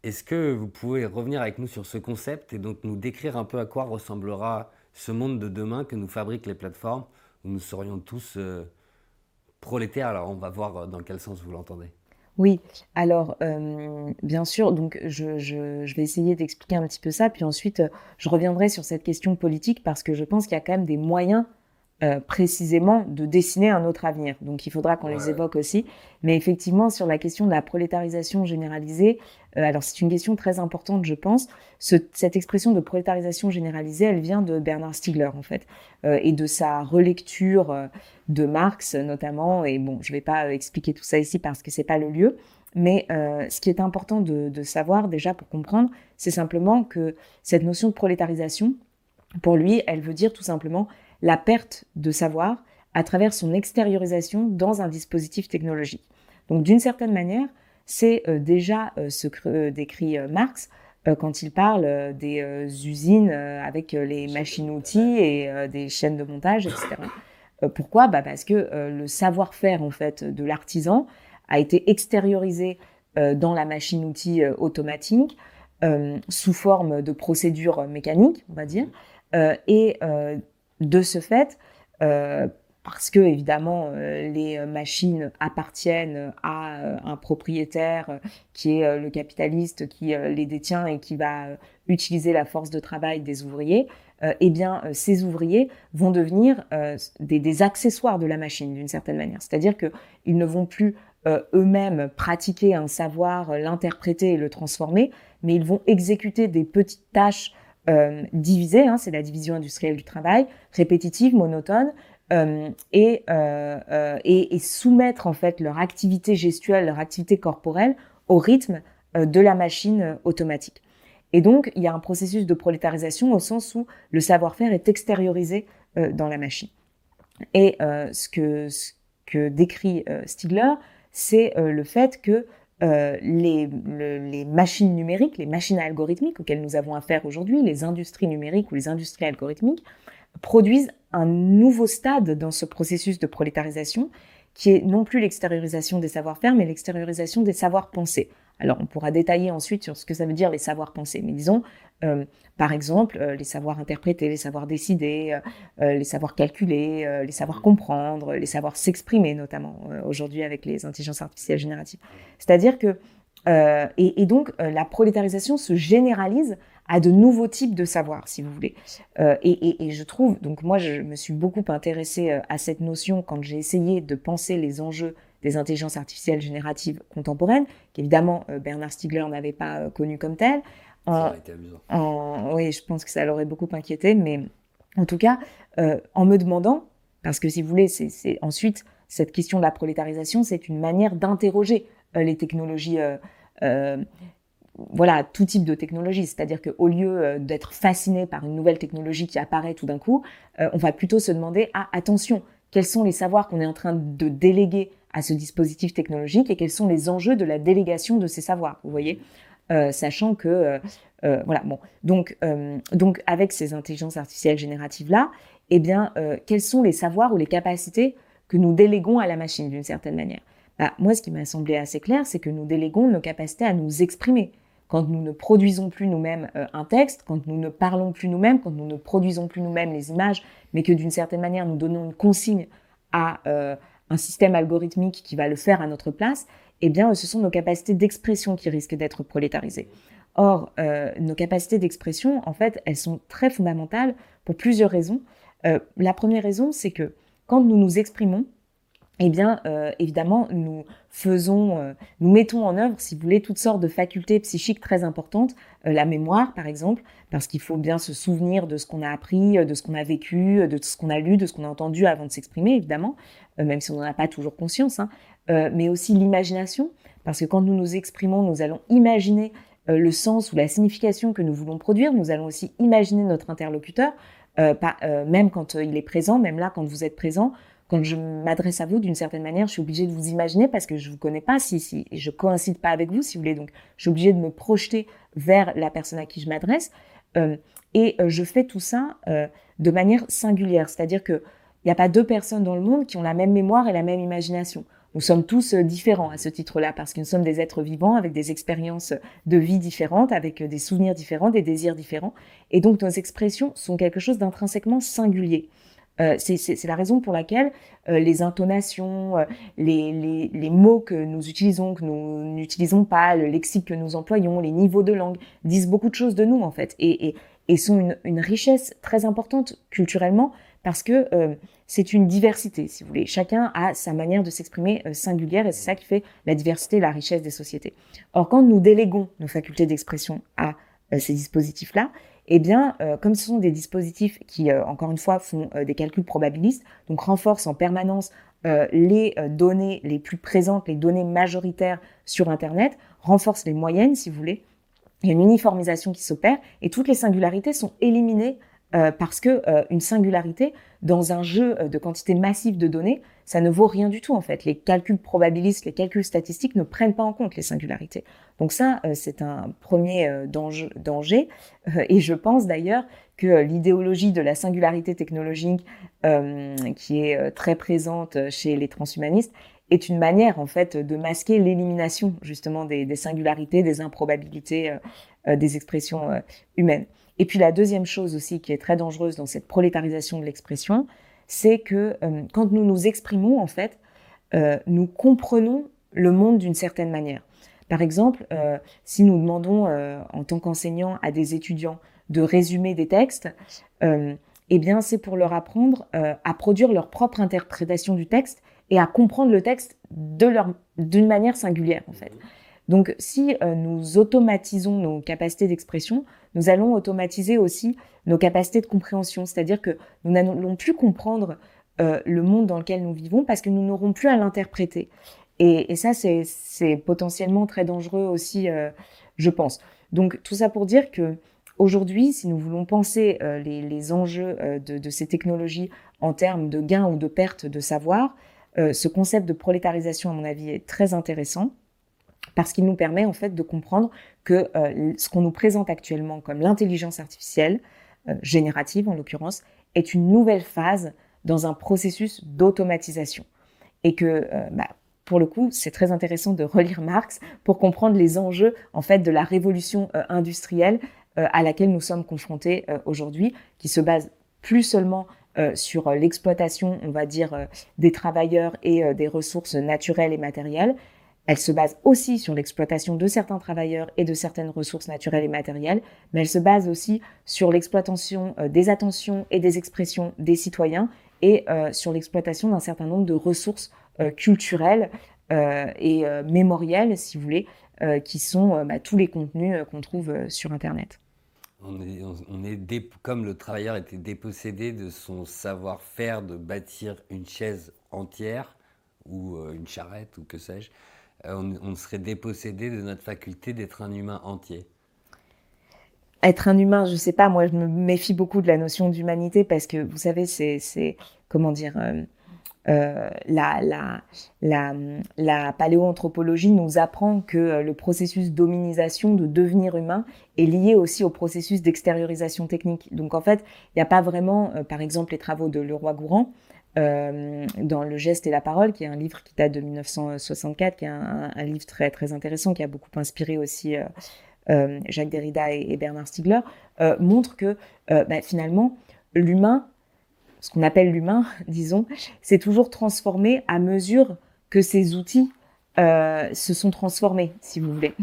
Est-ce que vous pouvez revenir avec nous sur ce concept et donc nous décrire un peu à quoi ressemblera ce monde de demain que nous fabriquent les plateformes, où nous serions tous prolétaires? Alors on va voir dans quel sens vous l'entendez. Oui, alors bien sûr, donc je vais essayer d'expliquer un petit peu ça, puis ensuite je reviendrai sur cette question politique parce que je pense qu'il y a quand même des moyens précisément de dessiner un autre avenir. Donc il faudra qu'on les Ouais. évoque aussi. Mais effectivement, sur la question de la prolétarisation généralisée, alors c'est une question très importante, je pense. Cette expression de prolétarisation généralisée, elle vient de Bernard Stiegler, en fait, et de sa relecture de Marx, notamment. Et bon, je ne vais pas expliquer tout ça ici parce que c'est pas le lieu. Mais ce qui est important de savoir, déjà, pour comprendre, c'est simplement que cette notion de prolétarisation, pour lui, elle veut dire tout simplement la perte de savoir à travers son extériorisation dans un dispositif technologique. Donc d'une certaine manière, c'est déjà ce que décrit Marx quand il parle des usines avec les machines-outils et des chaînes de montage, etc. Pourquoi ? Parce que le savoir-faire en fait de l'artisan a été extériorisé dans la machine-outil automatique sous forme de procédures mécaniques, on va dire, et de ce fait, parce que évidemment les machines appartiennent à un propriétaire qui est le capitaliste qui les détient et qui va utiliser la force de travail des ouvriers, eh bien ces ouvriers vont devenir des accessoires de la machine d'une certaine manière. C'est-à-dire qu'ils ne vont plus eux-mêmes pratiquer un savoir, l'interpréter et le transformer, mais ils vont exécuter des petites tâches divisées, c'est la division industrielle du travail, répétitive, monotone, et soumettre en fait leur activité gestuelle, leur activité corporelle au rythme de la machine automatique. Et donc, il y a un processus de prolétarisation au sens où le savoir-faire est extériorisé dans la machine. Et ce que décrit Stiegler, c'est le fait que les machines numériques, les machines algorithmiques auxquelles nous avons affaire aujourd'hui, les industries numériques ou les industries algorithmiques, produisent un nouveau stade dans ce processus de prolétarisation qui est non plus l'extériorisation des savoir-faire, mais l'extériorisation des savoirs-pensés. Alors, on pourra détailler ensuite sur ce que ça veut dire les savoirs-pensés, mais disons, par exemple, les savoirs interpréter, les savoirs décider, les savoirs calculer, les savoirs comprendre, les savoirs s'exprimer, notamment aujourd'hui avec les intelligences artificielles génératives. C'est-à-dire que, et donc, la prolétarisation se généralise à de nouveaux types de savoirs, si vous voulez. Et je trouve, donc moi, je me suis beaucoup intéressée à cette notion quand j'ai essayé de penser les enjeux des intelligences artificielles génératives contemporaines, qu'évidemment Bernard Stiegler n'avait pas connu comme tel. Ça aurait été amusant. Oui, je pense que ça l'aurait beaucoup inquiété, mais en tout cas, en me demandant, parce que si vous voulez, c'est ensuite, cette question de la prolétarisation, c'est une manière d'interroger les technologies voilà, tout type de technologie. C'est-à-dire qu'au lieu d'être fasciné par une nouvelle technologie qui apparaît tout d'un coup, on va plutôt se demander, attention, quels sont les savoirs qu'on est en train de déléguer à ce dispositif technologique et quels sont les enjeux de la délégation de ces savoirs, vous voyez, sachant que, voilà, bon, donc avec ces intelligences artificielles génératives-là, eh bien, quels sont les savoirs ou les capacités que nous déléguons à la machine d'une certaine manière? Moi, ce qui m'a semblé assez clair, c'est que nous déléguons nos capacités à nous exprimer. Quand nous ne produisons plus nous-mêmes un texte, quand nous ne parlons plus nous-mêmes, quand nous ne produisons plus nous-mêmes les images, mais que d'une certaine manière nous donnons une consigne à un système algorithmique qui va le faire à notre place, eh bien ce sont nos capacités d'expression qui risquent d'être prolétarisées. Or, nos capacités d'expression, en fait, elles sont très fondamentales pour plusieurs raisons. La première raison, c'est que quand nous nous exprimons, eh bien, évidemment, nous mettons en œuvre, si vous voulez, toutes sortes de facultés psychiques très importantes. La mémoire, par exemple, parce qu'il faut bien se souvenir de ce qu'on a appris, de ce qu'on a vécu, de ce qu'on a lu, de ce qu'on a entendu avant de s'exprimer, évidemment, même si on n'en a pas toujours conscience, mais aussi l'imagination, parce que quand nous nous exprimons, nous allons imaginer le sens ou la signification que nous voulons produire. Nous allons aussi imaginer notre interlocuteur, même quand il est présent, même là quand vous êtes présent. Quand je m'adresse à vous, d'une certaine manière, je suis obligée de vous imaginer parce que je vous connais pas, si je coïncide pas avec vous, si vous voulez. Donc, je suis obligée de me projeter vers la personne à qui je m'adresse. Je fais tout ça de manière singulière. C'est-à-dire que il n'y a pas deux personnes dans le monde qui ont la même mémoire et la même imagination. Nous sommes tous différents à ce titre-là parce que nous sommes des êtres vivants avec des expériences de vie différentes, avec des souvenirs différents, des désirs différents. Et donc, nos expressions sont quelque chose d'intrinsèquement singulier. C'est la raison pour laquelle les intonations, les mots que nous utilisons, que nous n'utilisons pas, le lexique que nous employons, les niveaux de langue, disent beaucoup de choses de nous en fait et sont une richesse très importante culturellement parce que c'est une diversité, si vous voulez. Chacun a sa manière de s'exprimer singulière et c'est ça qui fait la diversité et la richesse des sociétés. Or, quand nous déléguons nos facultés d'expression à ces dispositifs-là, eh bien, comme ce sont des dispositifs qui, encore une fois, font des calculs probabilistes, donc renforcent en permanence les données les plus présentes, les données majoritaires sur Internet, renforcent les moyennes, si vous voulez. Il y a une uniformisation qui s'opère et toutes les singularités sont éliminées parce que une singularité, dans un jeu de quantité massive de données, ça ne vaut rien du tout en fait. Les calculs probabilistes, les calculs statistiques ne prennent pas en compte les singularités. Donc ça, c'est un premier danger. Et je pense d'ailleurs que l'idéologie de la singularité technologique, qui est très présente chez les transhumanistes, est une manière en fait de masquer l'élimination justement des singularités, des improbabilités des expressions humaines. Et puis la deuxième chose aussi qui est très dangereuse dans cette prolétarisation de l'expression, c'est que quand nous nous exprimons, en fait, nous comprenons le monde d'une certaine manière. Par exemple, si nous demandons en tant qu'enseignants à des étudiants de résumer des textes, eh bien c'est pour leur apprendre à produire leur propre interprétation du texte et à comprendre le texte d'une manière singulière, en fait. Donc, si nous automatisons nos capacités d'expression, nous allons automatiser aussi nos capacités de compréhension. C'est-à-dire que nous n'allons plus comprendre le monde dans lequel nous vivons parce que nous n'aurons plus à l'interpréter. Et ça, c'est potentiellement très dangereux aussi, je pense. Donc, tout ça pour dire que aujourd'hui, si nous voulons penser les enjeux de ces technologies en termes de gains ou de perte de savoir, ce concept de prolétarisation, à mon avis, est très intéressant. Parce qu'il nous permet en fait de comprendre que ce qu'on nous présente actuellement comme l'intelligence artificielle, générative en l'occurrence, est une nouvelle phase dans un processus d'automatisation. Et que, pour le coup, c'est très intéressant de relire Marx pour comprendre les enjeux en fait de la révolution industrielle à laquelle nous sommes confrontés aujourd'hui, qui se base plus seulement sur l'exploitation, on va dire, des travailleurs et des ressources naturelles et matérielles. Elle se base aussi sur l'exploitation de certains travailleurs et de certaines ressources naturelles et matérielles, mais elle se base aussi sur l'exploitation des attentions et des expressions des citoyens et sur l'exploitation d'un certain nombre de ressources culturelles et mémorielles, si vous voulez, qui sont tous les contenus qu'on trouve sur Internet. Comme le travailleur était dépossédé de son savoir-faire de bâtir une chaise entière ou une charrette ou que sais-je, on serait dépossédé de notre faculté d'être un humain entier. Être un humain, je sais pas, moi je me méfie beaucoup de la notion d'humanité parce que vous savez, c'est comment dire, la paléoanthropologie nous apprend que le processus d'hominisation, de devenir humain, est lié aussi au processus d'extériorisation technique. Donc en fait, il n'y a pas vraiment, par exemple, les travaux de Leroi-Gourhan, dans Le geste et la parole, qui est un livre qui date de 1964, qui est un livre très, très intéressant, qui a beaucoup inspiré aussi Jacques Derrida et Bernard Stiegler, montre que finalement, l'humain, ce qu'on appelle l'humain, disons, s'est toujours transformé à mesure que ces outils se sont transformés, si vous voulez,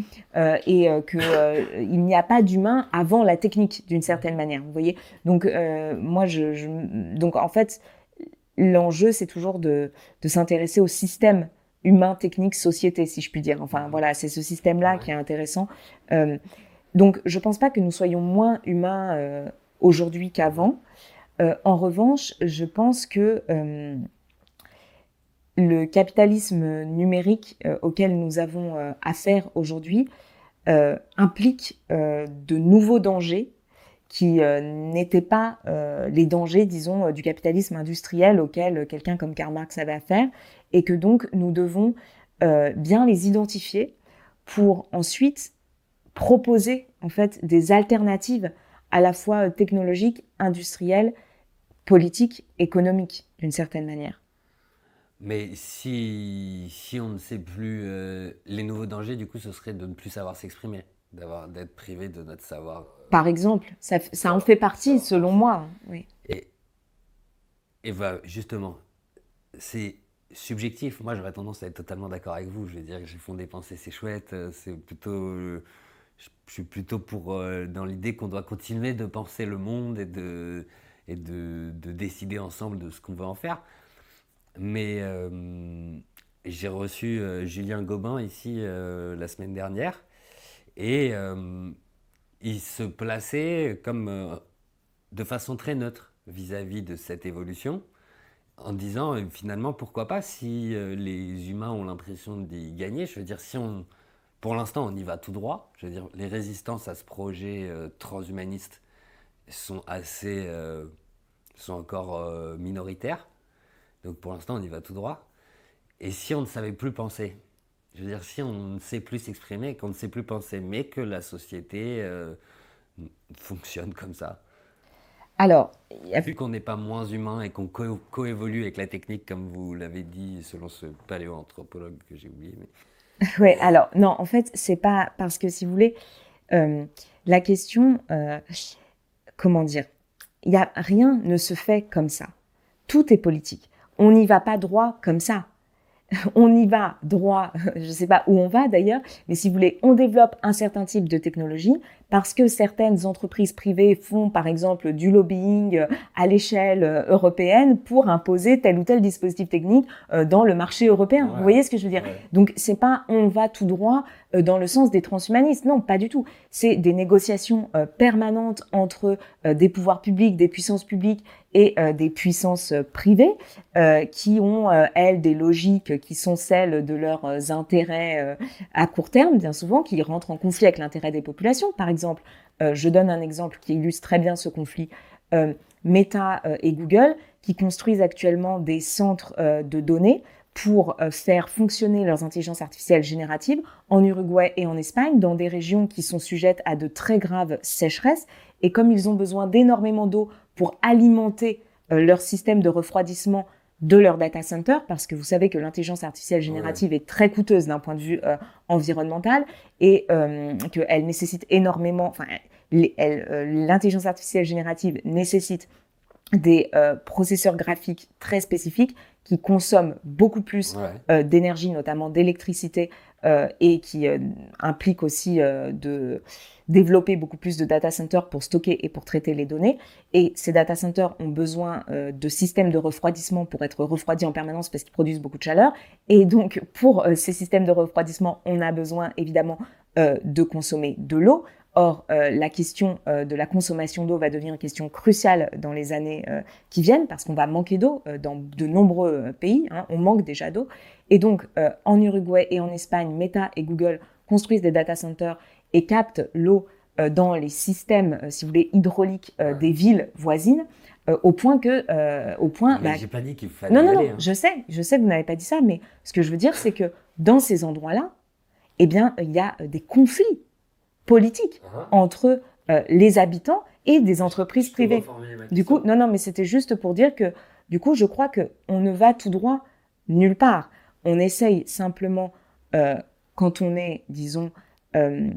et qu'il n'y a pas d'humain avant la technique, d'une certaine manière, vous voyez. Donc, donc en fait, l'enjeu, c'est toujours de s'intéresser au système humain, technique, société, si je puis dire. Enfin, voilà, c'est ce système-là qui est intéressant. Donc, je pense pas que nous soyons moins humains aujourd'hui qu'avant. En revanche, je pense que le capitalisme numérique auquel nous avons affaire aujourd'hui implique de nouveaux dangers qui n'étaient pas les dangers, disons, du capitalisme industriel auquel quelqu'un comme Karl Marx avait affaire, et que donc nous devons bien les identifier pour ensuite proposer en fait des alternatives à la fois technologiques, industrielles, politiques, économiques, d'une certaine manière. Mais si on ne sait plus les nouveaux dangers, du coup, ce serait de ne plus savoir s'exprimer, d'être privé de notre savoir. Par exemple, ça en fait partie, selon moi. Oui. Et, et voilà, justement, c'est subjectif. Moi, j'aurais tendance à être totalement d'accord avec vous. Je veux dire que j'ai fondé penser, c'est chouette. C'est plutôt, je suis plutôt pour dans l'idée qu'on doit continuer de penser le monde et de décider ensemble de ce qu'on veut en faire. Mais j'ai reçu Julien Gobin ici la semaine dernière et il se plaçait comme de façon très neutre vis-à-vis de cette évolution en disant finalement pourquoi pas si les humains ont l'impression d'y gagner. Je veux dire, si on, pour l'instant on y va tout droit, je veux dire, les résistances à ce projet transhumaniste sont assez, sont encore minoritaires. Donc pour l'instant on y va tout droit. Et si on ne savait plus penser, je veux dire, si on ne sait plus s'exprimer, qu'on ne sait plus penser, mais que la société fonctionne comme ça, Alors, il y a vu qu'on n'est pas moins humain et qu'on coévolue avec la technique, comme vous l'avez dit, selon ce paléoanthropologue que j'ai oublié. ouais, alors non, en fait, c'est pas parce que si vous voulez, la question, comment dire, il y a rien ne se fait comme ça. Tout est politique. On n'y va pas droit comme ça. On y va droit, je ne sais pas où on va d'ailleurs, mais si vous voulez, on développe un certain type de technologie parce que certaines entreprises privées font par exemple du lobbying à l'échelle européenne pour imposer tel ou tel dispositif technique dans le marché européen. Ouais, Vous voyez ce que je veux dire? ouais. Donc c'est pas on va tout droit dans le sens des transhumanistes, non, pas du tout. C'est des négociations permanentes entre des pouvoirs publics, des puissances publiques et des puissances privées qui ont, elles, des logiques qui sont celles de leurs intérêts à court terme, bien souvent, qui rentrent en conflit avec l'intérêt des populations. Par exemple, je donne un exemple qui illustre très bien ce conflit. Meta et Google, qui construisent actuellement des centres de données pour faire fonctionner leurs intelligences artificielles génératives en Uruguay et en Espagne, dans des régions qui sont sujettes à de très graves sécheresses. Et comme ils ont besoin d'énormément d'eau pour alimenter leur système de refroidissement de leur data center, parce que vous savez que l'intelligence artificielle Ouais. générative est très coûteuse d'un point de vue environnemental et qu'elle nécessite énormément, enfin, l'intelligence artificielle générative nécessite des processeurs graphiques très spécifiques qui consomment beaucoup plus Ouais. d'énergie, notamment d'électricité, et qui impliquent aussi de développer beaucoup plus de data centers pour stocker et pour traiter les données. Et ces data centers ont besoin de systèmes de refroidissement pour être refroidis en permanence parce qu'ils produisent beaucoup de chaleur. Et donc, pour ces systèmes de refroidissement, on a besoin évidemment de consommer de l'eau. Or, la question de la consommation d'eau va devenir une question cruciale dans les années qui viennent parce qu'on va manquer d'eau dans de nombreux pays. Hein, on manque déjà d'eau. Et donc, en Uruguay et en Espagne, Meta et Google construisent des data centers et captent l'eau dans les systèmes, si vous voulez, hydrauliques Ouais. des villes voisines, au point que, Mais j'ai pas dit qu'il non, fallait y non, aller. non, Hein. je sais que vous n'avez pas dit ça, mais ce que je veux dire, c'est que dans ces endroits-là, eh bien, il y a des conflits politiques Hein. entre les habitants et des entreprises Je peux privées. reformuler ma Du coup, question. non, mais c'était juste pour dire que, du coup, je crois que on ne va tout droit nulle part. On essaye simplement, euh, quand on est, disons, euh,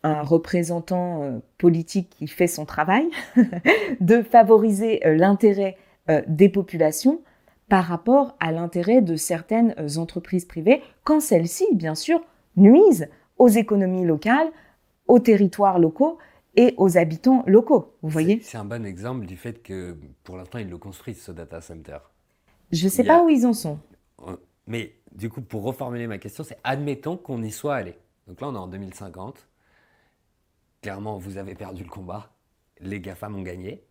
un représentant politique qui fait son travail, de favoriser l'intérêt des populations par rapport à l'intérêt de certaines entreprises privées, quand celles-ci, bien sûr, nuisent aux économies locales, aux territoires locaux et aux habitants locaux. Vous voyez? C'est un bon exemple du fait que pour l'instant ils le construisent ce data center. Je ne Il sais y pas a, où ils en sont. mais du coup pour reformuler ma question, c'est admettons qu'on y soit allé. Donc là on est en 2050. Clairement vous avez perdu le combat. Les GAFAM ont gagné.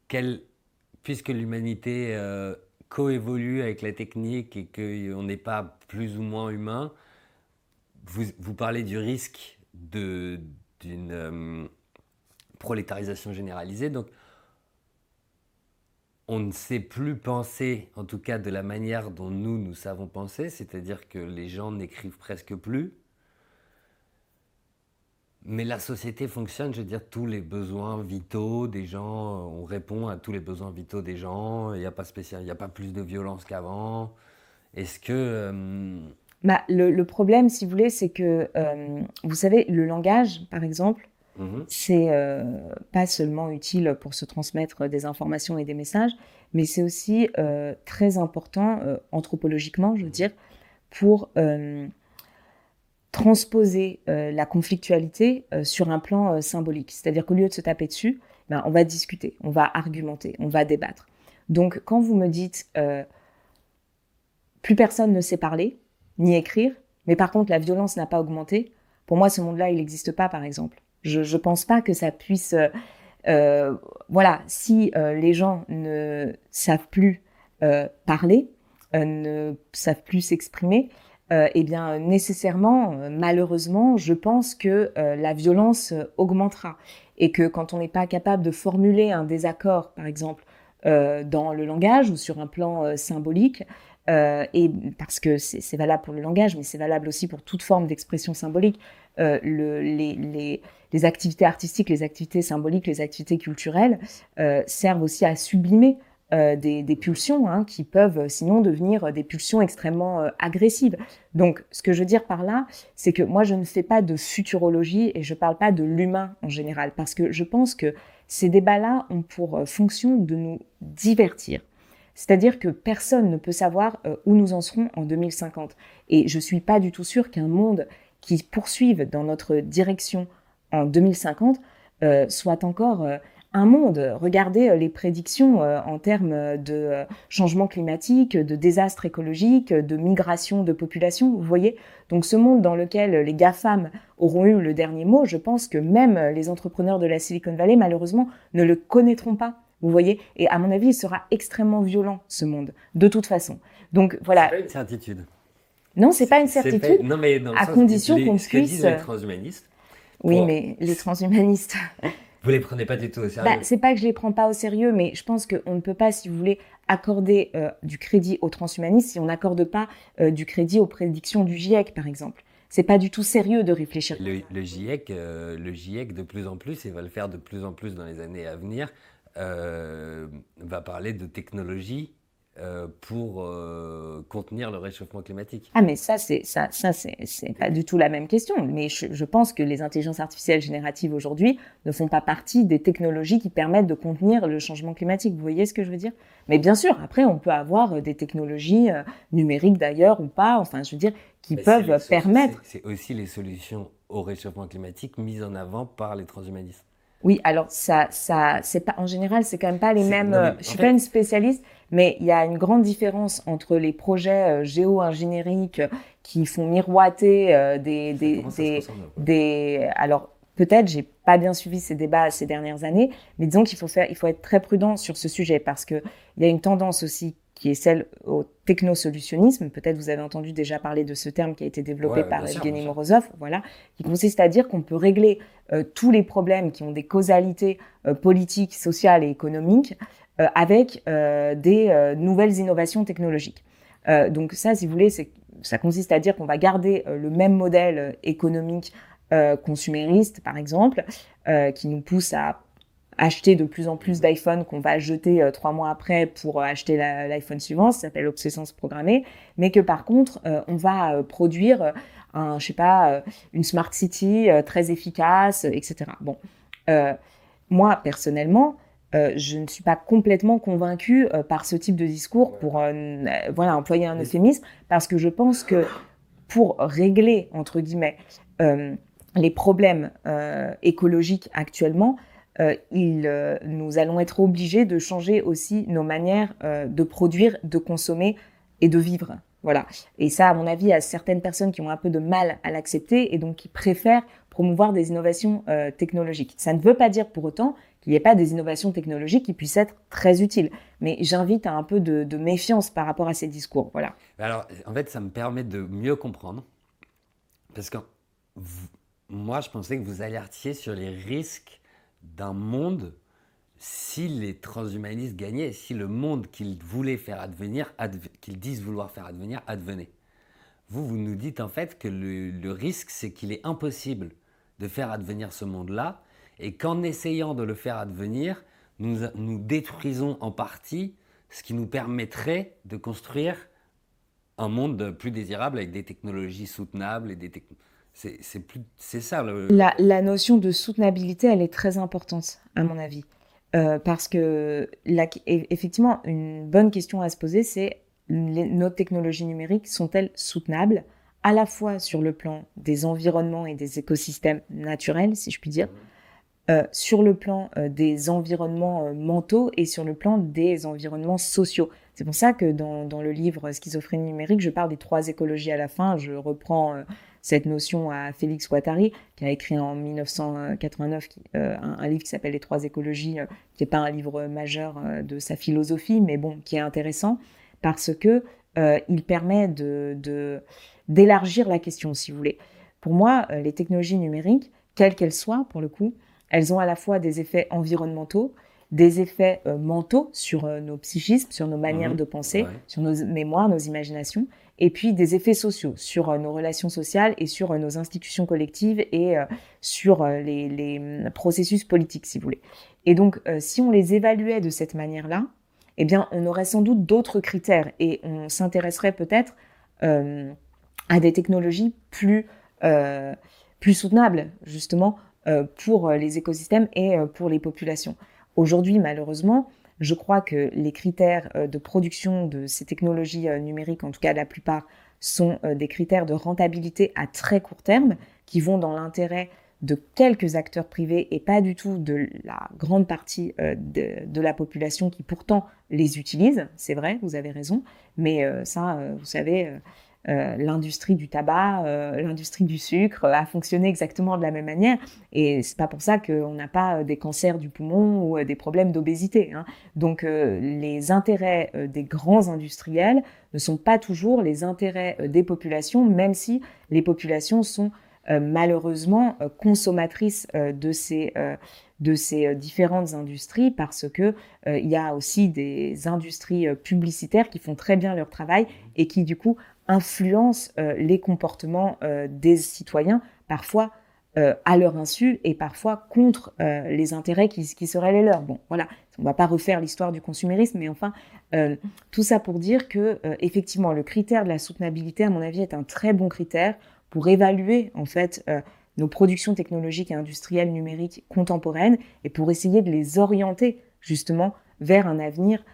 Quel, puisque l'humanité coévolue avec la technique et qu'on n'est pas plus ou moins humain, vous parlez du risque d'une prolétarisation généralisée. Donc, on ne sait plus penser, en tout cas de la manière dont nous savons penser, c'est-à-dire que les gens n'écrivent presque plus. Mais la société fonctionne, je veux dire, tous les besoins vitaux des gens, on répond à tous les besoins vitaux des gens, il n'y a pas spécial, il n'y a pas plus de violence qu'avant. Est-ce que... Bah, le problème, si vous voulez, c'est que, vous savez, le langage, par exemple, c'est pas seulement utile pour se transmettre des informations et des messages, mais c'est aussi très important, anthropologiquement, je veux dire, pour transposer la conflictualité sur un plan symbolique. C'est-à-dire qu'au lieu de se taper dessus, ben, on va discuter, on va argumenter, on va débattre. Donc, quand vous me dites plus personne ne sait parler, ni écrire, mais par contre la violence n'a pas augmenté, pour moi ce monde-là il n'existe pas par exemple. Je ne pense pas que ça puisse... voilà, si les gens ne savent plus parler, ne savent plus s'exprimer, eh bien nécessairement, malheureusement, je pense que la violence augmentera. Et que quand on n'est pas capable de formuler un désaccord, par exemple, dans le langage ou sur un plan symbolique, et parce que c'est valable pour le langage, mais c'est valable aussi pour toute forme d'expression symbolique, les activités artistiques, les activités symboliques, les activités culturelles servent aussi à sublimer des pulsions hein, qui peuvent sinon devenir des pulsions extrêmement agressives. Donc, ce que je veux dire par là, c'est que moi, je ne fais pas de futurologie et je ne parle pas de l'humain en général, parce que je pense que ces débats-là ont pour fonction de nous divertir. C'est-à-dire que personne ne peut savoir où nous en serons en 2050. Et je ne suis pas du tout sûre qu'un monde qui poursuive dans notre direction en 2050 soit encore un monde. Regardez les prédictions en termes de changement climatique, de désastres écologiques, de migration de population, vous voyez. Donc ce monde dans lequel les GAFAM auront eu le dernier mot, je pense que même les entrepreneurs de la Silicon Valley, malheureusement, ne le connaîtront pas. Vous voyez, et à mon avis, il sera extrêmement violent, ce monde, de toute façon. Donc voilà. C'est pas une certitude. Non, c'est pas une certitude, non, mais dans le à sens, condition qu'on ce que puisse... disent les transhumanistes. Oui, mais les transhumanistes... Vous les prenez pas du tout au sérieux. Bah, c'est pas que je les prends pas au sérieux, mais je pense qu'on ne peut pas, si vous voulez, accorder du crédit aux transhumanistes si on n'accorde pas du crédit aux prédictions du GIEC, par exemple. C'est pas du tout sérieux de réfléchir. Le GIEC, de plus en plus, et va le faire de plus en plus dans les années à venir, va parler de technologie pour contenir le réchauffement climatique. Ah mais ça c'est pas du tout la même question. Mais je pense que les intelligences artificielles génératives aujourd'hui ne font pas partie des technologies qui permettent de contenir le changement climatique. Vous voyez ce que je veux dire? Mais bien sûr, après on peut avoir des technologies numériques d'ailleurs ou pas. Enfin, je veux dire, qui peuvent permettre. C'est aussi les solutions au réchauffement climatique mises en avant par les transhumanistes. Oui, alors ça, c'est pas, en général, c'est quand même pas les mêmes. Non, je suis pas une spécialiste, mais il y a une grande différence entre les projets géo-ingéniériques qui font miroiter alors peut-être j'ai pas bien suivi ces débats ces dernières années, mais disons il faut être très prudent sur ce sujet parce que il y a une tendance aussi qui est celle au technosolutionnisme. Peut-être vous avez entendu déjà parler de ce terme qui a été développé par Evgeny Morozov, voilà, qui consiste à dire qu'on peut régler tous les problèmes qui ont des causalités politiques, sociales et économiques avec des nouvelles innovations technologiques. Donc ça, si vous voulez, ça consiste à dire qu'on va garder le même modèle économique consumériste, par exemple, qui nous pousse à acheter de plus en plus d'iPhone qu'on va jeter 3 mois après pour acheter l'iPhone suivant, ça s'appelle l'obsolescence programmée, mais que par contre, on va produire une smart city très efficace, etc. Bon, moi, personnellement, je ne suis pas complètement convaincue par ce type de discours pour employer un euphémisme, parce que je pense que pour régler, entre guillemets, les problèmes écologiques actuellement, nous allons être obligés de changer aussi nos manières de produire, de consommer et de vivre. Voilà. Et ça, à mon avis, il y a certaines personnes qui ont un peu de mal à l'accepter et donc qui préfèrent promouvoir des innovations technologiques. Ça ne veut pas dire pour autant qu'il n'y ait pas des innovations technologiques qui puissent être très utiles. Mais j'invite à un peu de méfiance par rapport à ces discours. Voilà. Alors, en fait, ça me permet de mieux comprendre. parce que moi, je pensais que vous alertiez sur les risques d'un monde si les transhumanistes gagnaient, si le monde qu'ils voulaient faire advenir, qu'ils disent vouloir faire advenir, advenait. Vous nous dites en fait que le risque, c'est qu'il est impossible de faire advenir ce monde-là, et qu'en essayant de le faire advenir, nous détruisons en partie ce qui nous permettrait de construire un monde plus désirable avec des technologies soutenables et c'est ça le. La notion de soutenabilité, elle est très importante, à mon avis. Parce que, effectivement, une bonne question à se poser, c'est nos technologies numériques sont-elles soutenables, à la fois sur le plan des environnements et des écosystèmes naturels, si je puis dire, sur le plan des environnements mentaux et sur le plan des environnements sociaux. C'est pour ça que dans le livre Schizophrénie numérique, je parle des 3 écologies à la fin. Je reprends cette notion à Félix Guattari, qui a écrit en 1989 un livre qui s'appelle Les 3 écologies, qui n'est pas un livre majeur de sa philosophie, mais bon, qui est intéressant parce que il permet d'élargir la question, si vous voulez. Pour moi, les technologies numériques, quelles qu'elles soient, pour le coup, elles ont à la fois des effets environnementaux, des effets mentaux sur nos psychismes, sur nos manières de penser, Ouais. sur nos mémoires, nos imaginations, et puis des effets sociaux sur nos relations sociales et sur nos institutions collectives et sur les processus politiques, si vous voulez. Et donc, si on les évaluait de cette manière-là, eh bien, on aurait sans doute d'autres critères et on s'intéresserait peut-être à des technologies plus soutenables, justement, pour les écosystèmes et pour les populations. Aujourd'hui, malheureusement, je crois que les critères de production de ces technologies numériques, en tout cas la plupart, sont des critères de rentabilité à très court terme qui vont dans l'intérêt de quelques acteurs privés et pas du tout de la grande partie de la population qui pourtant les utilise. C'est vrai, vous avez raison, mais vous savez, l'industrie du tabac, l'industrie du sucre a fonctionné exactement de la même manière et c'est pas pour ça qu'on n'a pas des cancers du poumon ou des problèmes d'obésité, hein. Donc les intérêts des grands industriels ne sont pas toujours les intérêts des populations, même si les populations sont malheureusement consommatrices de ces différentes industries parce que il y a aussi des industries publicitaires qui font très bien leur travail et qui du coup influencent les comportements des citoyens, parfois à leur insu et parfois contre les intérêts qui seraient les leurs. Bon, voilà, on ne va pas refaire l'histoire du consumérisme, mais enfin, tout ça pour dire que effectivement, le critère de la soutenabilité, à mon avis, est un très bon critère pour évaluer en fait nos productions technologiques et industrielles numériques contemporaines et pour essayer de les orienter justement vers un avenir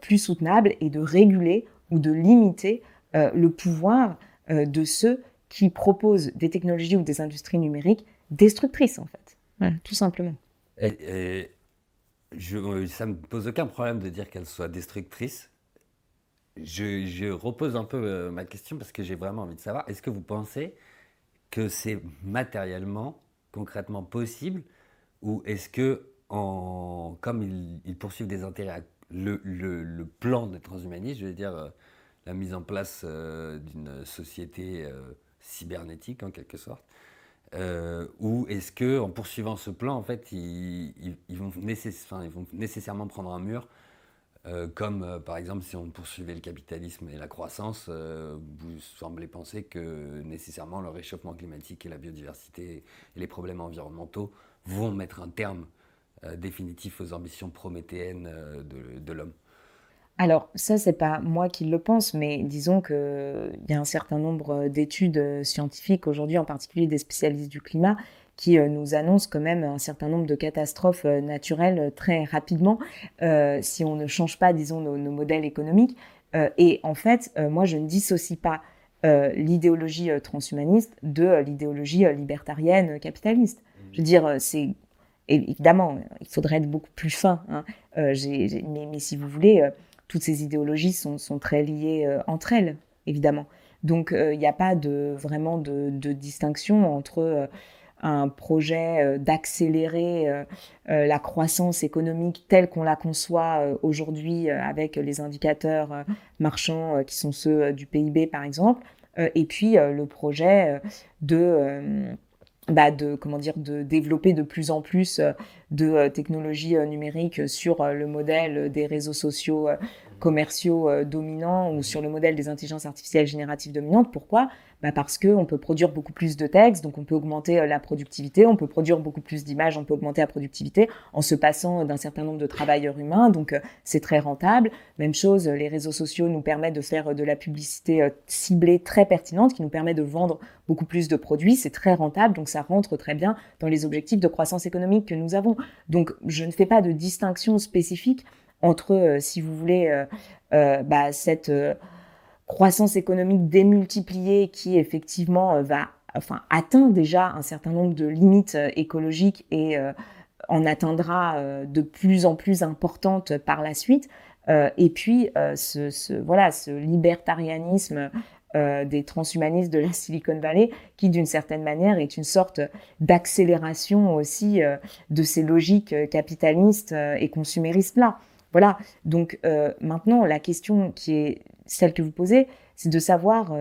plus soutenable et de réguler ou de limiter le pouvoir de ceux qui proposent des technologies ou des industries numériques destructrices en fait. Voilà, tout simplement. Ça me pose aucun problème de dire qu'elles soient destructrices. Je repose un peu ma question parce que j'ai vraiment envie de savoir, est-ce que vous pensez que c'est matériellement, concrètement possible, ou est-ce que, comme ils poursuivent des intérêts, le plan de transhumanisme, je veux dire la mise en place d'une société cybernétique en quelque sorte, ou est-ce que en poursuivant ce plan, en fait, ils vont nécessairement prendre un mur, comme par exemple si on poursuivait le capitalisme et la croissance, vous semblez penser que nécessairement le réchauffement climatique et la biodiversité et les problèmes environnementaux vont mettre un terme définitif aux ambitions prométhéennes de l'homme. Alors ça, c'est pas moi qui le pense, mais disons qu'il y a un certain nombre d'études scientifiques aujourd'hui, en particulier des spécialistes du climat, qui nous annoncent quand même un certain nombre de catastrophes naturelles très rapidement si on ne change pas, disons, nos modèles économiques. Et en fait, moi, je ne dissocie pas l'idéologie transhumaniste de l'idéologie libertarienne capitaliste. Je veux dire, évidemment, il faudrait être beaucoup plus fin, hein. Mais si vous voulez, toutes ces idéologies sont très liées entre elles, évidemment. Donc, il n'y a pas vraiment de distinction entre un projet d'accélérer la croissance économique telle qu'on la conçoit aujourd'hui avec les indicateurs marchands qui sont ceux du PIB, par exemple, et puis le projet de développer de plus en plus de technologies numériques sur le modèle des réseaux sociaux commerciaux dominants ou sur le modèle des intelligences artificielles génératives dominantes. Pourquoi ? Parce qu'on peut produire beaucoup plus de textes, donc on peut augmenter la productivité, on peut produire beaucoup plus d'images, on peut augmenter la productivité en se passant d'un certain nombre de travailleurs humains, donc c'est très rentable. Même chose, les réseaux sociaux nous permettent de faire de la publicité ciblée très pertinente, qui nous permet de vendre beaucoup plus de produits, c'est très rentable, donc ça rentre très bien dans les objectifs de croissance économique que nous avons. Donc je ne fais pas de distinction spécifique entre, si vous voulez, cette croissance économique démultipliée qui effectivement atteint déjà un certain nombre de limites écologiques et en atteindra de plus en plus importantes par la suite. Et puis ce libertarianisme des transhumanistes de la Silicon Valley qui d'une certaine manière est une sorte d'accélération aussi de ces logiques capitalistes et consuméristes là. Voilà, donc maintenant la question qui est celle que vous posez, c'est de savoir,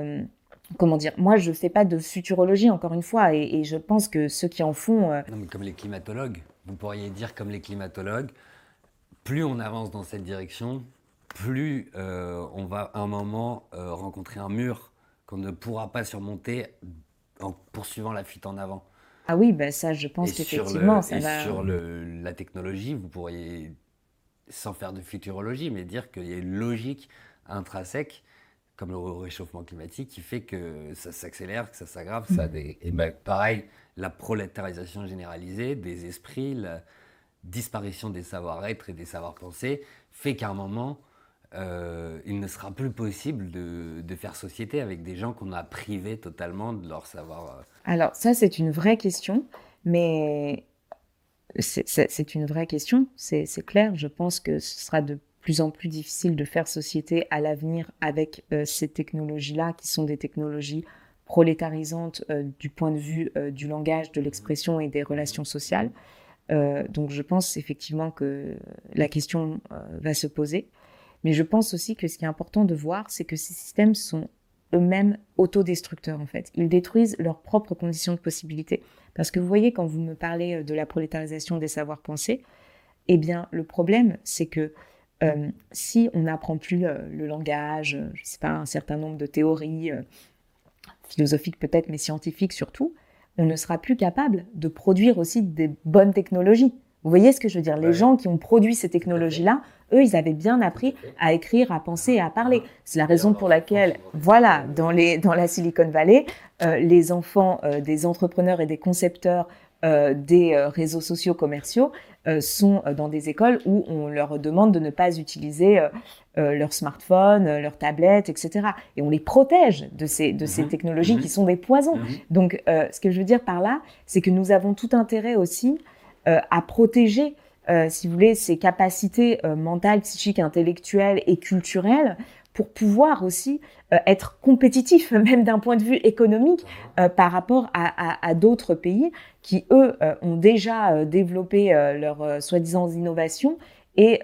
moi je ne fais pas de futurologie encore une fois, et je pense que ceux qui en font... Non, mais comme les climatologues, vous pourriez dire comme les climatologues, plus on avance dans cette direction, plus on va à un moment rencontrer un mur qu'on ne pourra pas surmonter en poursuivant la fuite en avant. Ah oui, ça je pense qu'effectivement ça va... Sur la technologie, vous pourriez, sans faire de futurologie, mais dire qu'il y a une logique intrinsèque, comme le réchauffement climatique, qui fait que ça s'accélère, que ça s'aggrave. Pareil, la prolétarisation généralisée des esprits, la disparition des savoir-être et des savoir-penser, fait qu'à un moment, il ne sera plus possible de faire société avec des gens qu'on a privés totalement de leur savoir. Alors ça, c'est une vraie question, mais c'est une vraie question, c'est clair. Je pense que ce sera de plus en plus difficile de faire société à l'avenir avec ces technologies-là, qui sont des technologies prolétarisantes du point de vue du langage, de l'expression et des relations sociales. Donc je pense effectivement que la question va se poser. Mais je pense aussi que ce qui est important de voir, c'est que ces systèmes sont eux-mêmes autodestructeurs en fait. Ils détruisent leurs propres conditions de possibilité. Parce que vous voyez, quand vous me parlez de la prolétarisation des savoirs-pensés, eh bien le problème, c'est que si on n'apprend plus le langage, je ne sais pas, un certain nombre de théories philosophiques peut-être, mais scientifiques surtout, on ne sera plus capable de produire aussi des bonnes technologies. Vous voyez ce que je veux dire ? Les gens qui ont produit ces technologies-là, eux, ils avaient bien appris à écrire, à penser et à parler. C'est la raison pour laquelle, voilà, dans la Silicon Valley, les enfants des entrepreneurs et des concepteurs des réseaux sociaux commerciaux sont dans des écoles où on leur demande de ne pas utiliser leur smartphone, leur tablette, etc. Et on les protège de ces technologies qui sont des poisons. Donc, ce que je veux dire par là, c'est que nous avons tout intérêt aussi à protéger, si vous voulez, ces capacités mentales, psychiques, intellectuelles et culturelles pour pouvoir aussi être compétitifs, même d'un point de vue économique, par rapport à d'autres pays qui, eux, ont déjà développé leurs soi-disant innovations et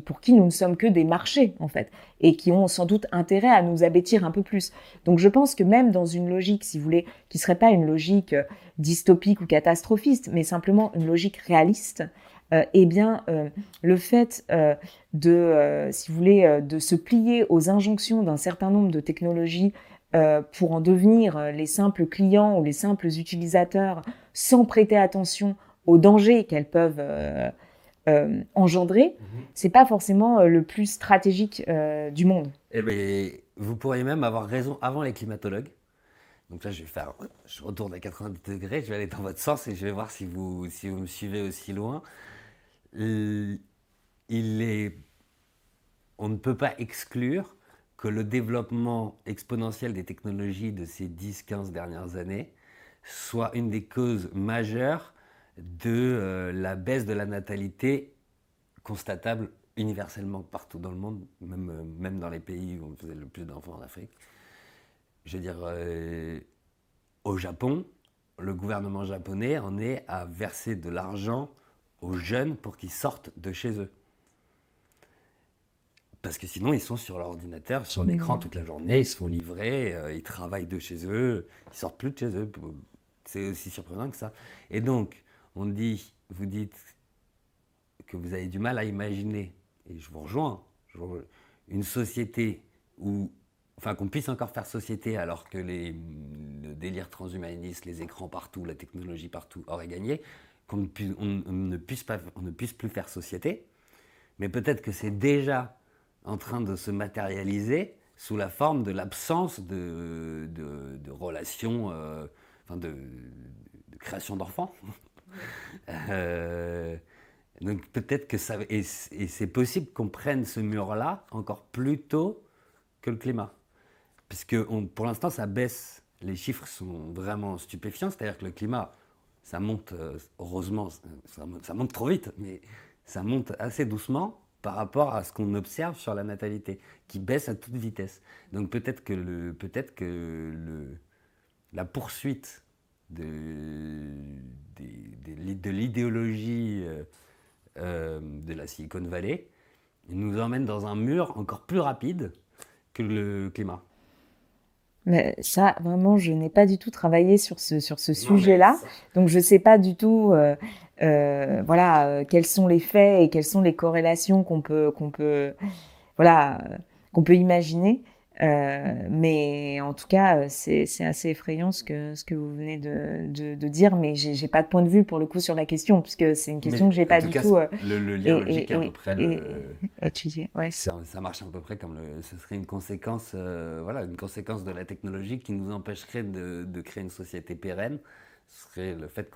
pour qui nous ne sommes que des marchés, en fait, et qui ont sans doute intérêt à nous abêtir un peu plus. Donc je pense que même dans une logique, si vous voulez, qui ne serait pas une logique dystopique ou catastrophiste, mais simplement une logique réaliste, le fait si vous voulez, de se plier aux injonctions d'un certain nombre de technologies pour en devenir les simples clients ou les simples utilisateurs sans prêter attention aux dangers qu'elles peuvent engendrer, c'est pas forcément le plus stratégique du monde. Eh bien, vous pourriez même avoir raison avant les climatologues. Donc là, je retourne à 90 degrés, je vais aller dans votre sens et je vais voir si vous me suivez aussi loin. On ne peut pas exclure que le développement exponentiel des technologies de ces 10-15 dernières années soit une des causes majeures de la baisse de la natalité constatable universellement partout dans le monde, même dans les pays où on faisait le plus d'enfants en Afrique. Je veux dire, au Japon, le gouvernement japonais en est à verser de l'argent aux jeunes pour qu'ils sortent de chez eux. Parce que sinon, ils sont sur l'ordinateur, sur l'écran toute la journée, ils se font livrer, ils travaillent de chez eux, ils sortent plus de chez eux. C'est aussi surprenant que ça. Et donc, vous dites que vous avez du mal à imaginer, et je vous rejoins, une société où, enfin, qu'on puisse encore faire société alors que le délire transhumaniste, les écrans partout, la technologie partout aurait gagné, on ne puisse plus faire société. Mais peut-être que c'est déjà en train de se matérialiser sous la forme de l'absence de relations, de création d'enfants. Euh, donc peut-être que ça... Et c'est possible qu'on prenne ce mur-là encore plus tôt que le climat. Puisque pour l'instant, ça baisse. Les chiffres sont vraiment stupéfiants. C'est-à-dire que le climat, ça monte, heureusement, ça monte trop vite, mais ça monte assez doucement par rapport à ce qu'on observe sur la natalité, qui baisse à toute vitesse. Donc peut-être que la poursuite de l'idéologie de la Silicon Valley nous emmène dans un mur encore plus rapide que le climat. Mais ça, vraiment, je n'ai pas du tout travaillé sur ce sujet-là. Donc, je ne sais pas du tout, quels sont les faits et quelles sont les corrélations qu'on peut imaginer. Mais en tout cas, c'est assez effrayant ce que vous venez de dire. Mais j'ai pas de point de vue pour le coup sur la question, puisque c'est une question que j'ai pas du tout. Le lien logique est à peu près étudié. Ouais. Ça marche à peu près comme ce serait une conséquence, une conséquence de la technologie qui nous empêcherait de créer une société pérenne. Ce serait le fait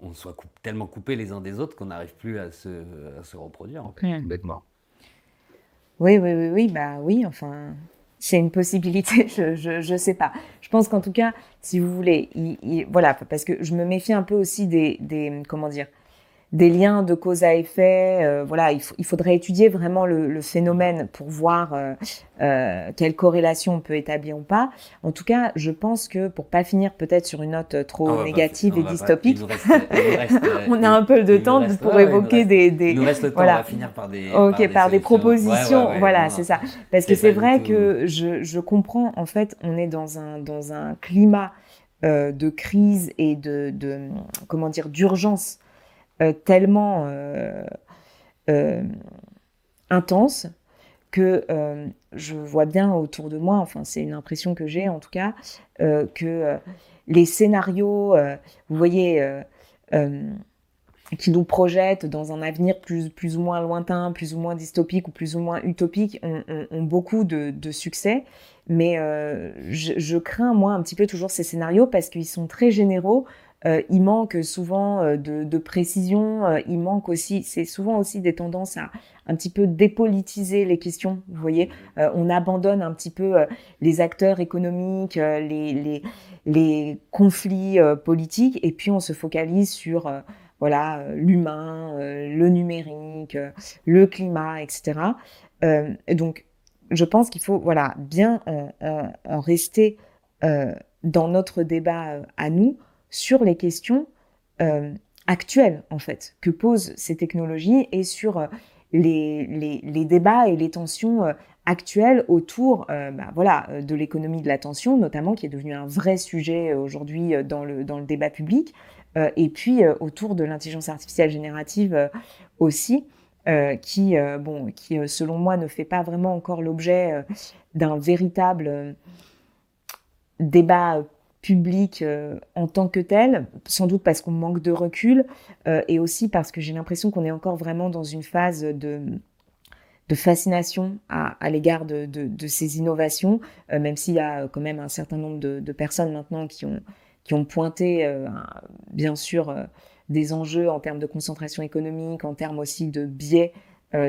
on soit tellement coupés les uns des autres qu'on n'arrive plus à se reproduire, en fait, bêtement. Oui, bah oui, enfin, c'est une possibilité, je sais pas. Je pense qu'en tout cas, si vous voulez, voilà, parce que je me méfie un peu aussi comment dire, des liens de cause à effet. Voilà, il faudrait étudier vraiment le phénomène pour voir quelle corrélation on peut établir ou pas. En tout cas, je pense que pour pas finir peut-être sur une note trop négative et dystopique, on a un peu de temps pour évoquer des. Il nous reste le temps, on va finir par des propositions. Voilà, c'est ça. Parce que c'est vrai que je comprends, en fait, on est dans un climat de crise et comment dire, d'urgence tellement intense que je vois bien autour de moi, enfin c'est une impression que j'ai en tout cas, que les scénarios, vous voyez, qui nous projettent dans un avenir plus ou moins lointain, plus ou moins dystopique ou plus ou moins utopique, ont beaucoup de succès. Mais je crains, moi, un petit peu toujours ces scénarios parce qu'ils sont très généraux. Il manque souvent de précision. Il manque aussi, c'est souvent aussi des tendances à un petit peu dépolitiser les questions. Vous voyez, on abandonne un petit peu les acteurs économiques, les conflits politiques, et puis on se focalise sur l'humain, le numérique, le climat, etc. Donc, je pense qu'il faut bien en rester dans notre débat à nous sur les questions actuelles, en fait, que posent ces technologies et sur les débats et les tensions actuelles autour de l'économie de l'attention, notamment, qui est devenu un vrai sujet aujourd'hui dans le débat public, et puis autour de l'intelligence artificielle générative aussi, qui selon moi, ne fait pas vraiment encore l'objet d'un véritable débat public en tant que tel, sans doute parce qu'on manque de recul, et aussi parce que j'ai l'impression qu'on est encore vraiment dans une phase de fascination à l'égard de ces innovations, même s'il y a quand même un certain nombre de personnes maintenant qui ont pointé, bien sûr, des enjeux en termes de concentration économique, en termes aussi de biais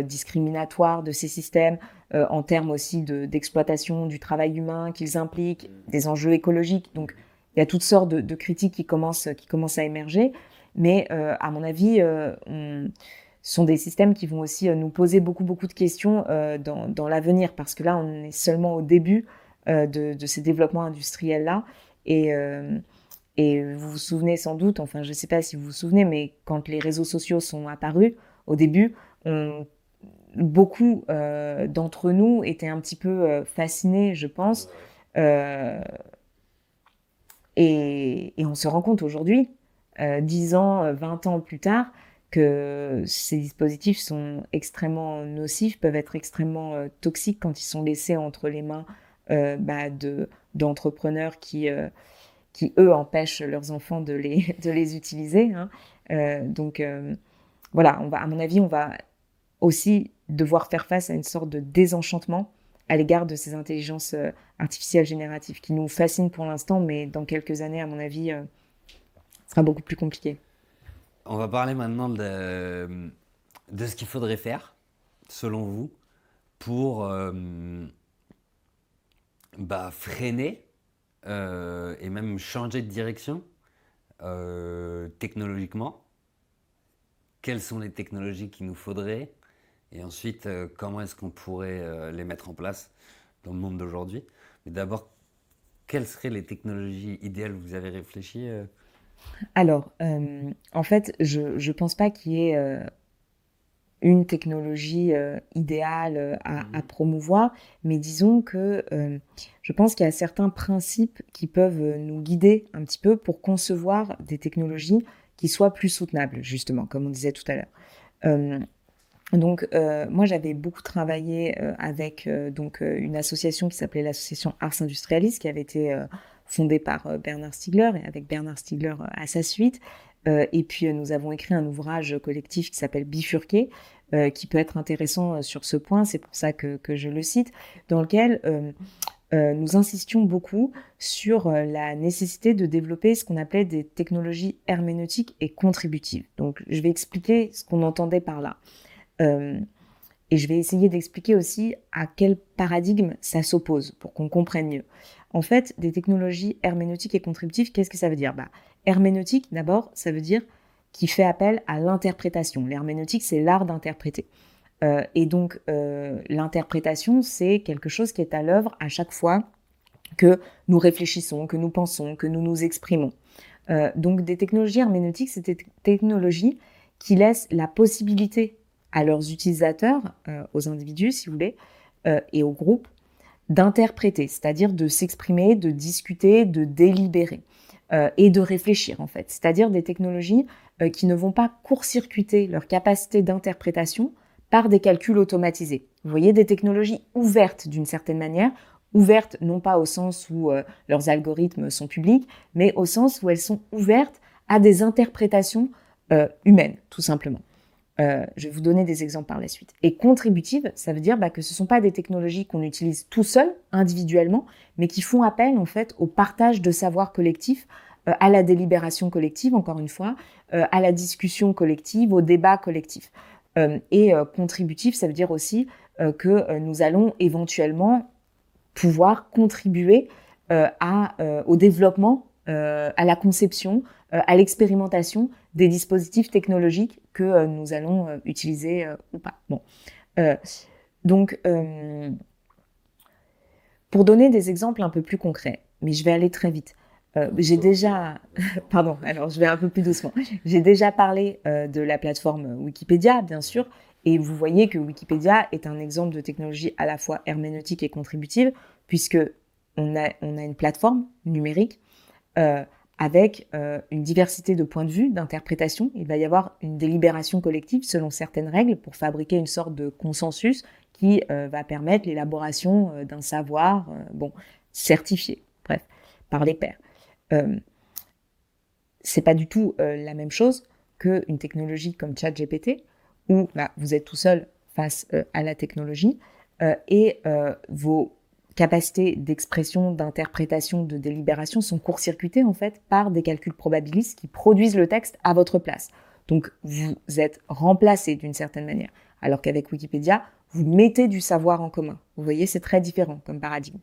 discriminatoires de ces systèmes, en termes aussi d'exploitation du travail humain qu'ils impliquent, des enjeux écologiques. Donc, il y a toutes sortes de critiques qui commencent à émerger. Mais à mon avis, ce sont des systèmes qui vont aussi nous poser beaucoup de questions dans l'avenir, parce que là, on est seulement au début de ces développements industriels-là. Et vous vous souvenez sans doute, enfin je ne sais pas si vous vous souvenez, mais quand les réseaux sociaux sont apparus, au début, beaucoup d'entre nous étaient un petit peu fascinés, je pense. Euh, et on se rend compte aujourd'hui, 10 ans, 20 ans plus tard, que ces dispositifs sont extrêmement nocifs, peuvent être extrêmement toxiques quand ils sont laissés entre les mains d'entrepreneurs qui, eux, empêchent leurs enfants de les utiliser. Hein. Voilà, à mon avis, on va aussi devoir faire face à une sorte de désenchantement à l'égard de ces intelligences artificielles génératives qui nous fascinent pour l'instant, mais dans quelques années, à mon avis, ce sera beaucoup plus compliqué. On va parler maintenant de ce qu'il faudrait faire, selon vous, pour freiner et même changer de direction technologiquement. Quelles sont les technologies qu'il nous faudrait et ensuite comment est-ce qu'on pourrait les mettre en place dans le monde d'aujourd'hui. Mais d'abord, quelles seraient les technologies idéales? Vous avez réfléchi Alors, en fait, je ne pense pas qu'il y ait une technologie idéale à promouvoir, mais disons que je pense qu'il y a certains principes qui peuvent nous guider un petit peu pour concevoir des technologies qui soient plus soutenables, justement, comme on disait tout à l'heure. Moi, j'avais beaucoup travaillé avec une association qui s'appelait l'association Ars Industrialis, qui avait été fondée par Bernard Stiegler, et avec Bernard Stiegler à sa suite. Et puis, nous avons écrit un ouvrage collectif qui s'appelle Bifurqué, qui peut être intéressant sur ce point, c'est pour ça que je le cite, dans lequel nous insistions beaucoup sur la nécessité de développer ce qu'on appelait des technologies herméneutiques et contributives. Donc, je vais expliquer ce qu'on entendait par là. Et je vais essayer d'expliquer aussi à quel paradigme ça s'oppose pour qu'on comprenne mieux. En fait, des technologies herméneutiques et contributives, qu'est-ce que ça veut dire? Herméneutique, d'abord, ça veut dire qui fait appel à l'interprétation. L'herméneutique, c'est l'art d'interpréter. L'interprétation, c'est quelque chose qui est à l'œuvre à chaque fois que nous réfléchissons, que nous pensons, que nous nous exprimons. Donc, des technologies herméneutiques, c'est des technologies qui laissent la possibilité à leurs utilisateurs, aux individus, si vous voulez, et aux groupes, d'interpréter, c'est-à-dire de s'exprimer, de discuter, de délibérer et de réfléchir, en fait. C'est-à-dire des technologies qui ne vont pas court-circuiter leur capacité d'interprétation par des calculs automatisés. Vous voyez, des technologies ouvertes d'une certaine manière, ouvertes non pas au sens où leurs algorithmes sont publics, mais au sens où elles sont ouvertes à des interprétations humaines, tout simplement. Je vais vous donner des exemples par la suite. Et contributive, ça veut dire que ce ne sont pas des technologies qu'on utilise tout seul, individuellement, mais qui font appel en fait au partage de savoir collectif, à la délibération collective, encore une fois, à la discussion collective, au débat collectif. Contributif, ça veut dire aussi que nous allons éventuellement pouvoir contribuer au développement, à la conception, à l'expérimentation des dispositifs technologiques que nous allons utiliser ou pas. Pour donner des exemples un peu plus concrets, mais je vais aller très vite. J'ai déjà... Pardon, alors je vais un peu plus doucement. J'ai déjà parlé de la plateforme Wikipédia, bien sûr, et vous voyez que Wikipédia est un exemple de technologie à la fois herméneutique et contributive, puisque on a une plateforme numérique avec une diversité de points de vue, d'interprétation. Il va y avoir une délibération collective selon certaines règles pour fabriquer une sorte de consensus qui va permettre l'élaboration d'un savoir certifié, bref, par les pairs. C'est pas du tout la même chose qu'une technologie comme ChatGPT, où vous êtes tout seul face à la technologie et vos capacités d'expression, d'interprétation, de délibération sont court-circuitées en fait par des calculs probabilistes qui produisent le texte à votre place. Donc vous êtes remplacé d'une certaine manière, alors qu'avec Wikipédia, vous mettez du savoir en commun. Vous voyez, c'est très différent comme paradigme.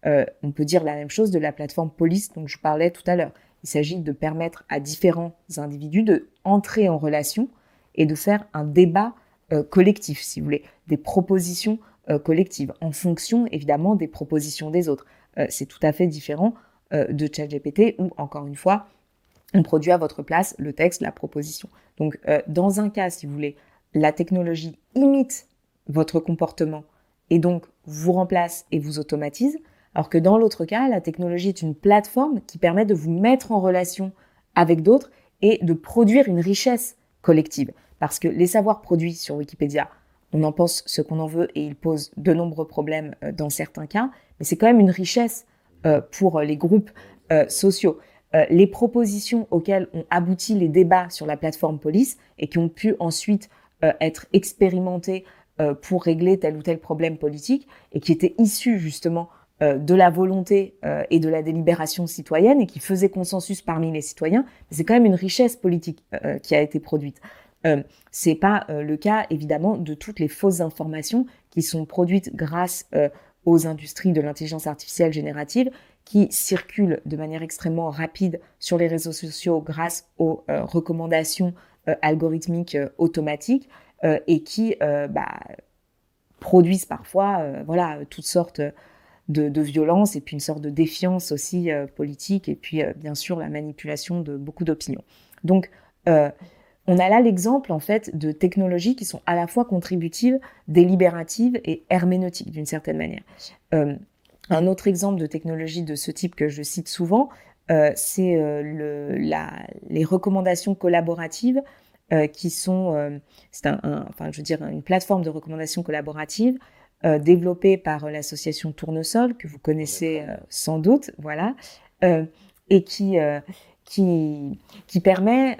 On peut dire la même chose de la plateforme Polis dont je parlais tout à l'heure. Il s'agit de permettre à différents individus de entrer en relation et de faire un débat collectif, si vous voulez, des propositions collectives, en fonction évidemment des propositions des autres. C'est tout à fait différent de ChatGPT où, encore une fois, on produit à votre place le texte, la proposition. Donc, dans un cas, si vous voulez, la technologie imite votre comportement et donc vous remplace et vous automatise, alors que dans l'autre cas, la technologie est une plateforme qui permet de vous mettre en relation avec d'autres et de produire une richesse collective. Parce que les savoirs produits sur Wikipédia, on en pense ce qu'on en veut et ils posent de nombreux problèmes dans certains cas, mais c'est quand même une richesse pour les groupes sociaux. Les propositions auxquelles ont abouti les débats sur la plateforme Police et qui ont pu ensuite être expérimentées pour régler tel ou tel problème politique et qui étaient issues justement de la volonté et de la délibération citoyenne et qui faisaient consensus parmi les citoyens, c'est quand même une richesse politique qui a été produite. C'est pas le cas évidemment de toutes les fausses informations qui sont produites grâce aux industries de l'intelligence artificielle générative qui circulent de manière extrêmement rapide sur les réseaux sociaux grâce aux recommandations algorithmiques automatiques et qui produisent parfois toutes sortes de violences et puis une sorte de défiance aussi politique et puis bien sûr la manipulation de beaucoup d'opinions. Donc on a là l'exemple en fait de technologies qui sont à la fois contributives, délibératives et herméneutiques d'une certaine manière. Un autre exemple de technologie de ce type que je cite souvent, c'est les recommandations collaboratives qui sont, c'est une plateforme de recommandations collaboratives développée par l'association Tournesol que vous connaissez sans doute, voilà, et qui permet,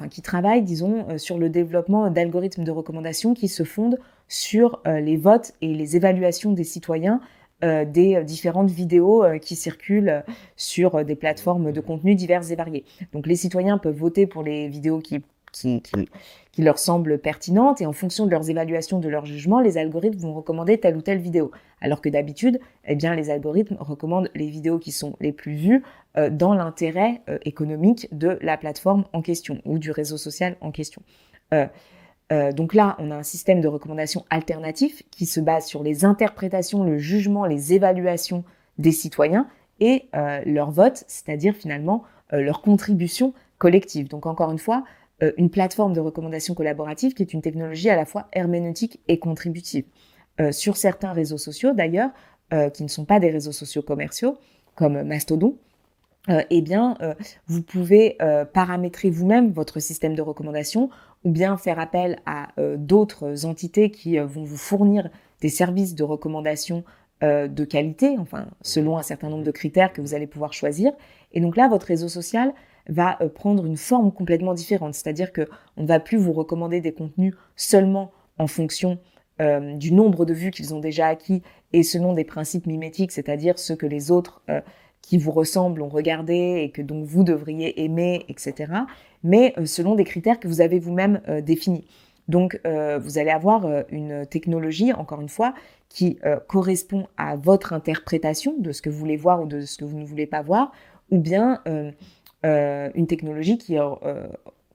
qui travaille, disons, sur le développement d'algorithmes de recommandation qui se fondent sur les votes et les évaluations des citoyens des différentes vidéos qui circulent sur des plateformes de contenu diverses et variées. Donc les citoyens peuvent voter pour les vidéos qui leur semblent pertinentes et en fonction de leurs évaluations, de leur jugement, les algorithmes vont recommander telle ou telle vidéo. Alors que d'habitude, les algorithmes recommandent les vidéos qui sont les plus vues dans l'intérêt économique de la plateforme en question ou du réseau social en question. Donc là, on a un système de recommandation alternatif qui se base sur les interprétations, le jugement, les évaluations des citoyens et leur vote, c'est-à-dire finalement leur contribution collective. Donc encore une fois, une plateforme de recommandation collaborative qui est une technologie à la fois herméneutique et contributive. Sur certains réseaux sociaux d'ailleurs, qui ne sont pas des réseaux sociaux commerciaux, comme Mastodon, vous pouvez paramétrer vous-même votre système de recommandation ou bien faire appel à d'autres entités qui vont vous fournir des services de recommandation de qualité, selon un certain nombre de critères que vous allez pouvoir choisir. Et donc là, votre réseau social va prendre une forme complètement différente. C'est-à-dire qu'on ne va plus vous recommander des contenus seulement en fonction du nombre de vues qu'ils ont déjà acquis et selon des principes mimétiques, c'est-à-dire ceux que les autres qui vous ressemblent ont regardé et que donc vous devriez aimer, etc. Mais selon des critères que vous avez vous-même définis. Donc vous allez avoir une technologie, encore une fois, qui correspond à votre interprétation de ce que vous voulez voir ou de ce que vous ne voulez pas voir, ou bien une technologie qui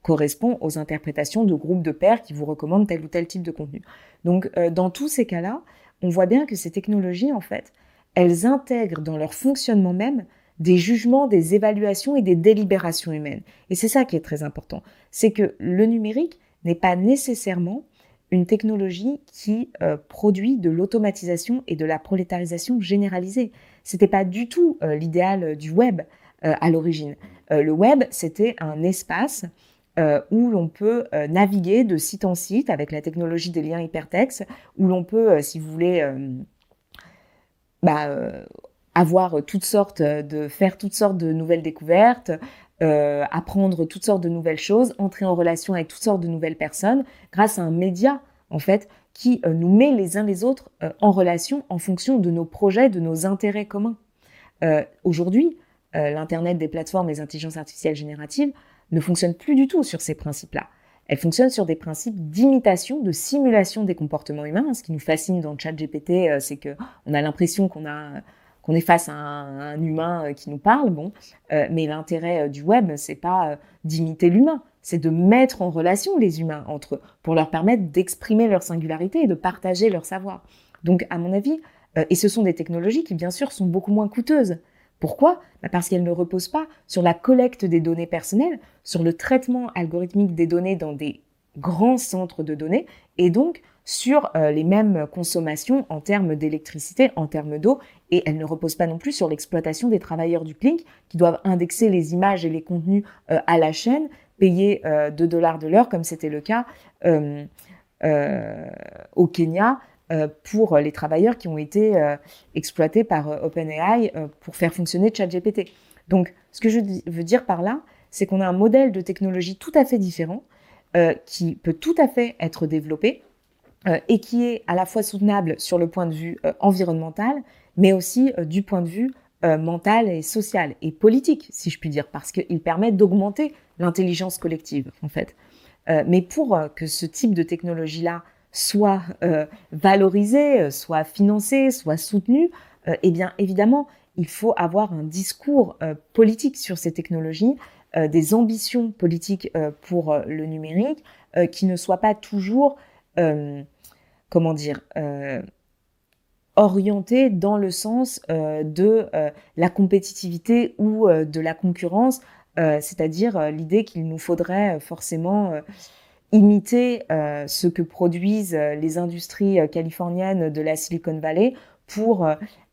correspond aux interprétations de groupes de pairs qui vous recommandent tel ou tel type de contenu. Donc, dans tous ces cas-là, on voit bien que ces technologies, en fait, elles intègrent dans leur fonctionnement même des jugements, des évaluations et des délibérations humaines. Et c'est ça qui est très important. C'est que le numérique n'est pas nécessairement une technologie qui produit de l'automatisation et de la prolétarisation généralisée. C'était pas du tout l'idéal du web à l'origine. Le web, c'était un espace où l'on peut naviguer de site en site avec la technologie des liens hypertextes, où l'on peut, si vous voulez, faire toutes sortes de nouvelles découvertes, apprendre toutes sortes de nouvelles choses, entrer en relation avec toutes sortes de nouvelles personnes, grâce à un média, en fait, qui nous met les uns les autres en relation en fonction de nos projets, de nos intérêts communs. Aujourd'hui, l'Internet des plateformes, les intelligences artificielles génératives, ne fonctionnent plus du tout sur ces principes-là. Elles fonctionnent sur des principes d'imitation, de simulation des comportements humains. Ce qui nous fascine dans le chat GPT, c'est qu'on a l'impression qu'on est face à un humain qui nous parle, mais l'intérêt du web, c'est pas d'imiter l'humain, c'est de mettre en relation les humains entre eux pour leur permettre d'exprimer leur singularité et de partager leur savoir. Donc, à mon avis, et ce sont des technologies qui, bien sûr, sont beaucoup moins coûteuses. Pourquoi ? Parce qu'elles ne reposent pas sur la collecte des données personnelles, sur le traitement algorithmique des données dans des grands centres de données, et donc sur les mêmes consommations en termes d'électricité, en termes d'eau, et elle ne repose pas non plus sur l'exploitation des travailleurs du clic qui doivent indexer les images et les contenus à la chaîne, payer $2 de l'heure, comme c'était le cas au Kenya pour les travailleurs qui ont été exploités par OpenAI pour faire fonctionner ChatGPT. Donc, ce que je veux dire par là, c'est qu'on a un modèle de technologie tout à fait différent qui peut tout à fait être développé et qui est à la fois soutenable sur le point de vue environnemental, mais aussi du point de vue mental et social et politique, si je puis dire, parce qu'il permet d'augmenter l'intelligence collective, en fait. Mais pour que ce type de technologie-là soit valorisé, soit financé, soit soutenu, eh bien, évidemment, il faut avoir un discours politique sur ces technologies, des ambitions politiques pour le numérique, qui ne soient pas toujours, comment dire, orientées dans le sens de la compétitivité ou de la concurrence, c'est-à-dire l'idée qu'il nous faudrait forcément imiter ce que produisent les industries californiennes de la Silicon Valley pour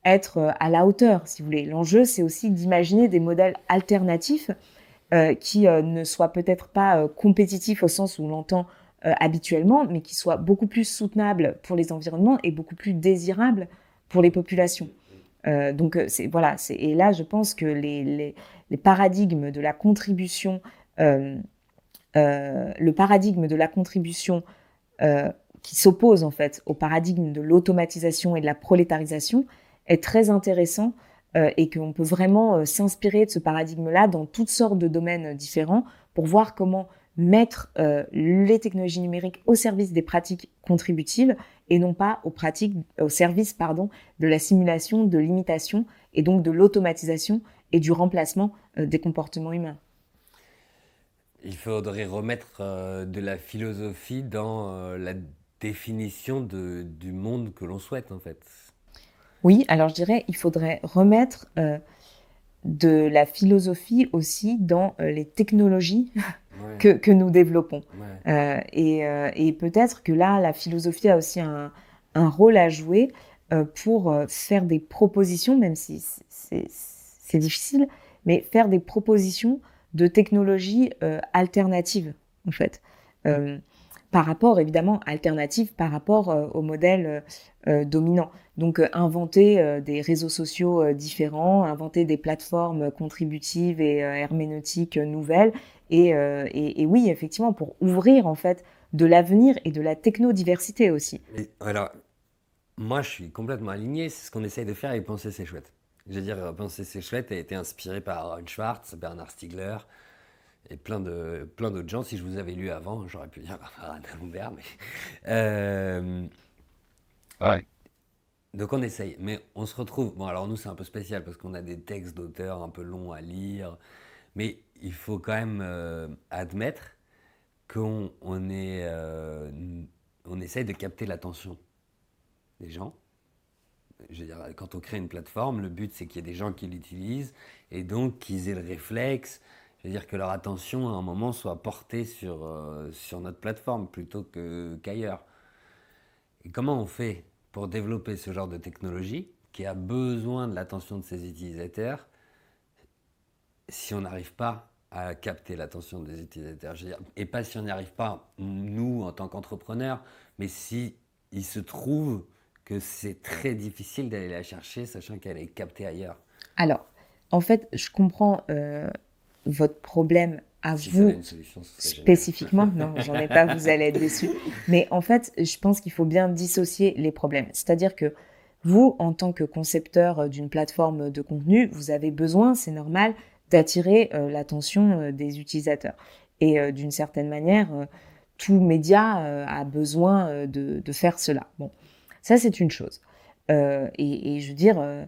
être à la hauteur, si vous voulez. L'enjeu, c'est aussi d'imaginer des modèles alternatifs qui ne soient peut-être pas compétitifs au sens où on l'entend habituellement, mais qui soient beaucoup plus soutenables pour les environnements et beaucoup plus désirables pour les populations. Donc, voilà. Et là, je pense que les paradigmes de la contribution le paradigme de la contribution qui s'oppose en fait au paradigme de l'automatisation et de la prolétarisation est très intéressant et qu'on peut vraiment s'inspirer de ce paradigme-là dans toutes sortes de domaines différents pour voir comment mettre les technologies numériques au service des pratiques contributives et non pas au service de la simulation, de l'imitation et donc de l'automatisation et du remplacement des comportements humains. Il faudrait remettre de la philosophie dans la définition du monde que l'on souhaite, en fait. Oui, alors je dirais il faudrait remettre de la philosophie aussi dans les technologies Ouais, que nous développons. ouais. Et peut-être que là, la philosophie a aussi un rôle à jouer pour faire des propositions, même si c'est difficile, mais faire des propositions de technologies alternatives, en fait. Euh, Par rapport, évidemment, alternatives par rapport au modèle dominant. Donc, inventer des réseaux sociaux différents, inventer des plateformes contributives et herméneutiques nouvelles. Et oui, effectivement, pour ouvrir, en fait, de l'avenir et de la technodiversité aussi. Et alors, moi, je suis complètement aligné. C'est ce qu'on essaye de faire avec Penser c'est chouette. Je veux dire, Penser c'est chouette a été inspiré par Aaron Schwartz, Bernard Stiegler et plein d'autres gens. Si je vous avais lu avant, j'aurais pu dire Anna Humbert, mais Ouais. donc on essaye. Mais on se retrouve. Bon, alors nous, c'est un peu spécial parce qu'on a des textes d'auteurs un peu longs à lire, mais il faut quand même admettre qu'on essaye de capter l'attention des gens. Je veux dire, quand on crée une plateforme, le but c'est qu'il y ait des gens qui l'utilisent et donc qu'ils aient le réflexe, je veux dire que leur attention à un moment soit portée sur notre plateforme plutôt qu'ailleurs. Et comment on fait pour développer ce genre de technologie qui a besoin de l'attention de ses utilisateurs si on n'arrive pas à capter l'attention des utilisateurs? Je veux dire, et pas si on n'y arrive pas, nous, en tant qu'entrepreneurs, mais si il se trouve que c'est très difficile d'aller la chercher, sachant qu'elle est captée ailleurs. Alors, en fait, je comprends votre problème à Si ça avait vous une solution, ce serait génial. spécifiquement. Non, j'en ai pas, vous allez être déçus. Mais en fait, je pense qu'il faut bien dissocier les problèmes. C'est-à-dire que vous, en tant que concepteur d'une plateforme de contenu, vous avez besoin, c'est normal, d'attirer l'attention des utilisateurs. Et d'une certaine manière, tout média a besoin de faire cela. Bon, ça c'est une chose. Et je veux dire,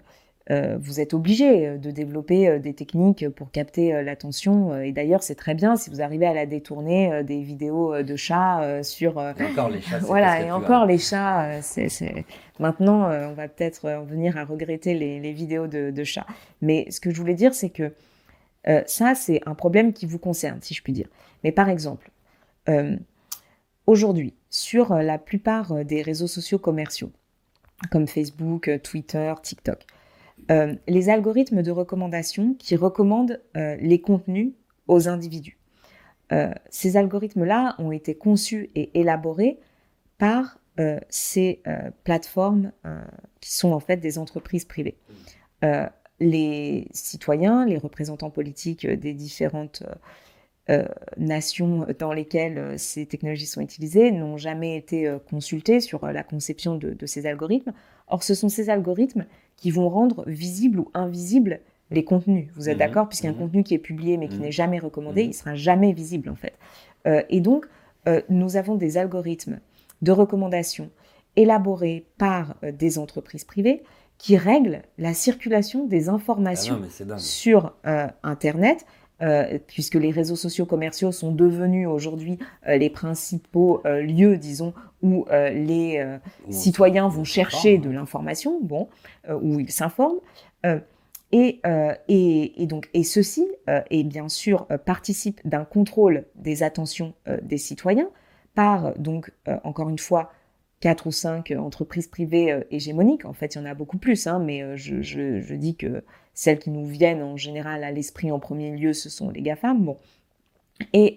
vous êtes obligé de développer des techniques pour capter l'attention. Et d'ailleurs, c'est très bien si vous arrivez à la détourner des vidéos de chats sur... Et encore les chats, c'est voilà, presque et plus encore grave. les chats, maintenant, on va peut-être en venir à regretter les vidéos de chats. Mais ce que je voulais dire, c'est que ça, c'est un problème qui vous concerne, si je puis dire. Mais par exemple, euh, Aujourd'hui, sur la plupart des réseaux sociaux commerciaux, comme Facebook, Twitter, TikTok, les algorithmes de recommandation qui recommandent les contenus aux individus. Ces algorithmes-là ont été conçus et élaborés par ces plateformes qui sont en fait des entreprises privées. Les citoyens, les représentants politiques des différentes nations dans lesquelles ces technologies sont utilisées n'ont jamais été consultés sur la conception de ces algorithmes. Or, ce sont ces algorithmes qui vont rendre visibles ou invisibles les contenus. Vous êtes d'accord? Puisqu'un contenu qui est publié mais qui n'est jamais recommandé, il ne sera jamais visible en fait. Et donc, nous avons des algorithmes de recommandation élaborés par des entreprises privées qui règlent la circulation des informations sur Internet, puisque les réseaux sociaux commerciaux sont devenus aujourd'hui les principaux lieux, disons, où les citoyens vont chercher de l'information, où ils s'informent. Et ceci, et bien sûr, participe d'un contrôle des attentions des citoyens par, donc, encore une fois, 4 ou 5 entreprises privées hégémoniques. En fait, il y en a beaucoup plus, mais je dis que celles qui nous viennent en général à l'esprit en premier lieu, ce sont les GAFAM. Et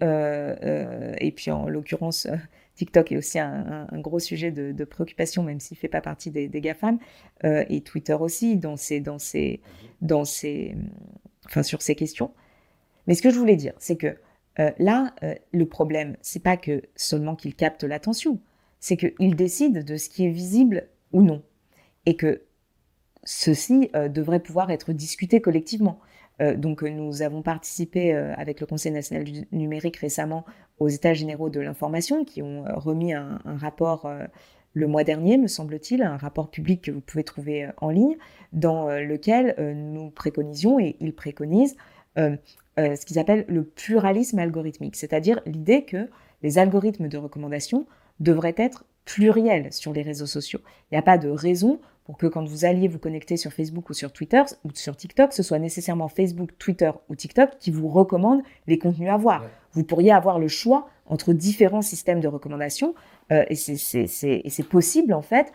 puis, en l'occurrence, TikTok est aussi un gros sujet de préoccupation, même s'il ne fait pas partie des GAFAM, et Twitter aussi, sur ces questions. Mais ce que je voulais dire, c'est que là, le problème, c'est pas que seulement qu'ils captent l'attention, c'est qu'ils décident de ce qui est visible ou non, et que ceci devrait pouvoir être discuté collectivement. Donc, nous avons participé avec le Conseil national du numérique récemment aux États généraux de l'information, qui ont remis un rapport le mois dernier, me semble-t-il, un rapport public que vous pouvez trouver en ligne, dans lequel nous préconisions, et ils préconisent, ce qu'ils appellent le pluralisme algorithmique, c'est-à-dire l'idée que les algorithmes de recommandation devraient être pluriels sur les réseaux sociaux. Il n'y a pas de raison pour que quand vous alliez vous connecter sur Facebook ou sur Twitter ou sur TikTok, ce soit nécessairement Facebook, Twitter ou TikTok qui vous recommandent les contenus à voir. Ouais. Vous pourriez avoir le choix entre différents systèmes de recommandation et c'est possible en fait,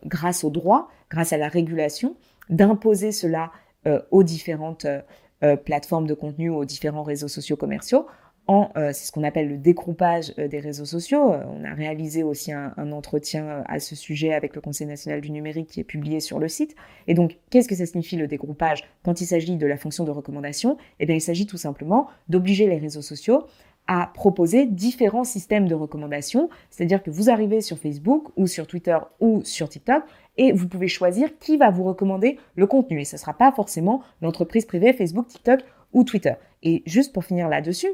grâce au droit, grâce à la régulation, d'imposer cela aux différentes plateformes de contenu, aux différents réseaux sociaux commerciaux. C'est ce qu'on appelle le dégroupage des réseaux sociaux. On a réalisé aussi un entretien à ce sujet avec le Conseil national du numérique qui est publié sur le site. Et donc, qu'est-ce que ça signifie le dégroupage quand il s'agit de la fonction de recommandation? Eh bien, il s'agit tout simplement d'obliger les réseaux sociaux à proposer différents systèmes de recommandation. C'est-à-dire que vous arrivez sur Facebook ou sur Twitter ou sur TikTok et vous pouvez choisir qui va vous recommander le contenu. Et ce ne sera pas forcément l'entreprise privée Facebook, TikTok ou Twitter. Et juste pour finir là-dessus,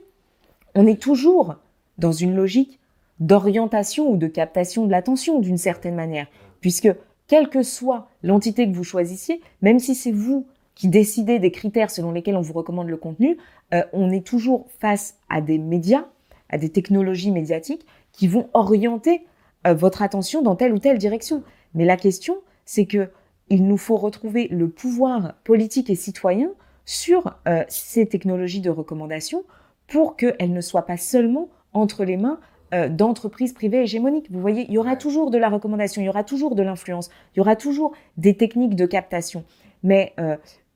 on est toujours dans une logique d'orientation ou de captation de l'attention d'une certaine manière, puisque quelle que soit l'entité que vous choisissiez, même si c'est vous qui décidez des critères selon lesquels on vous recommande le contenu, on est toujours face à des médias, à des technologies médiatiques qui vont orienter votre attention dans telle ou telle direction. Mais la question, c'est que il nous faut retrouver le pouvoir politique et citoyen sur ces technologies de recommandation pour qu'elles ne soient pas seulement entre les mains d'entreprises privées hégémoniques. Vous voyez, il y aura toujours de la recommandation, il y aura toujours de l'influence, il y aura toujours des techniques de captation. Mais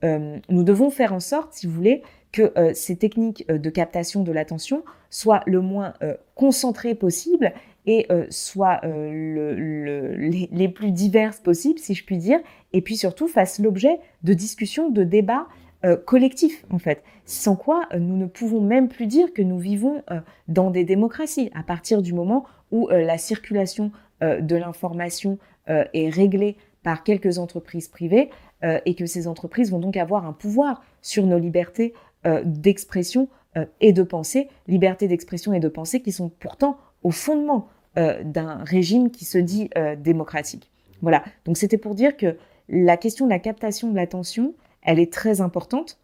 nous devons faire en sorte, si vous voulez, que ces techniques de captation de l'attention soient le moins concentrées possible et soient les plus diverses possibles, si je puis dire, et puis surtout fassent l'objet de discussions, de débats collectif, en fait. Sans quoi, nous ne pouvons même plus dire que nous vivons dans des démocraties, à partir du moment où la circulation de l'information est réglée par quelques entreprises privées et que ces entreprises vont donc avoir un pouvoir sur nos libertés d'expression et de pensée, libertés d'expression et de pensée qui sont pourtant au fondement d'un régime qui se dit démocratique. Voilà, donc c'était pour dire que la question de la captation de l'attention, elle est très importante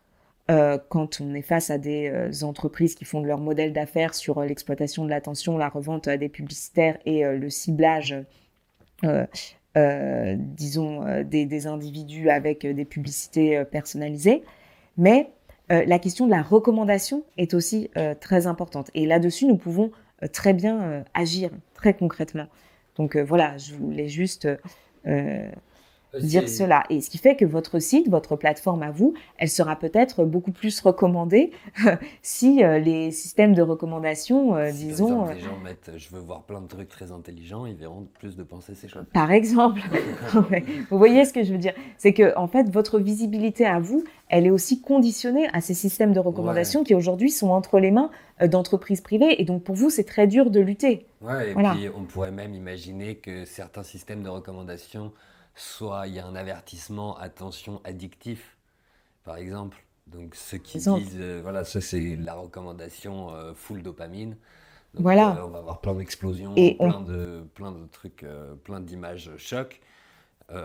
quand on est face à des entreprises qui font de leur modèle d'affaires sur l'exploitation de l'attention, la revente à des publicitaires et le ciblage, des individus avec des publicités personnalisées. Mais la question de la recommandation est aussi très importante. Et là-dessus, nous pouvons très bien agir très concrètement. Donc voilà, je voulais juste dire cela. Et ce qui fait que votre site, votre plateforme à vous, elle sera peut-être beaucoup plus recommandée si les systèmes de recommandation, Si par disons, exemple les gens mettent je veux voir plein de trucs très intelligents, ils verront plus de pensées ces choses. par exemple. Ouais. Vous voyez ce que je veux dire? C'est que en fait, votre visibilité à vous, elle est aussi conditionnée à ces systèmes de Ouais. recommandation qui aujourd'hui sont entre les mains d'entreprises privées. Et donc pour vous, c'est très dur de lutter. Ouais, et Voilà. puis on pourrait même imaginer que certains systèmes de recommandation, soit il y a un avertissement, attention, addictif, par exemple. Donc ceux Par qui exemple. disent, voilà, ça c'est la recommandation full dopamine. Donc Voilà. on va avoir plein d'explosions, Et on plein de trucs, plein d'images chocs.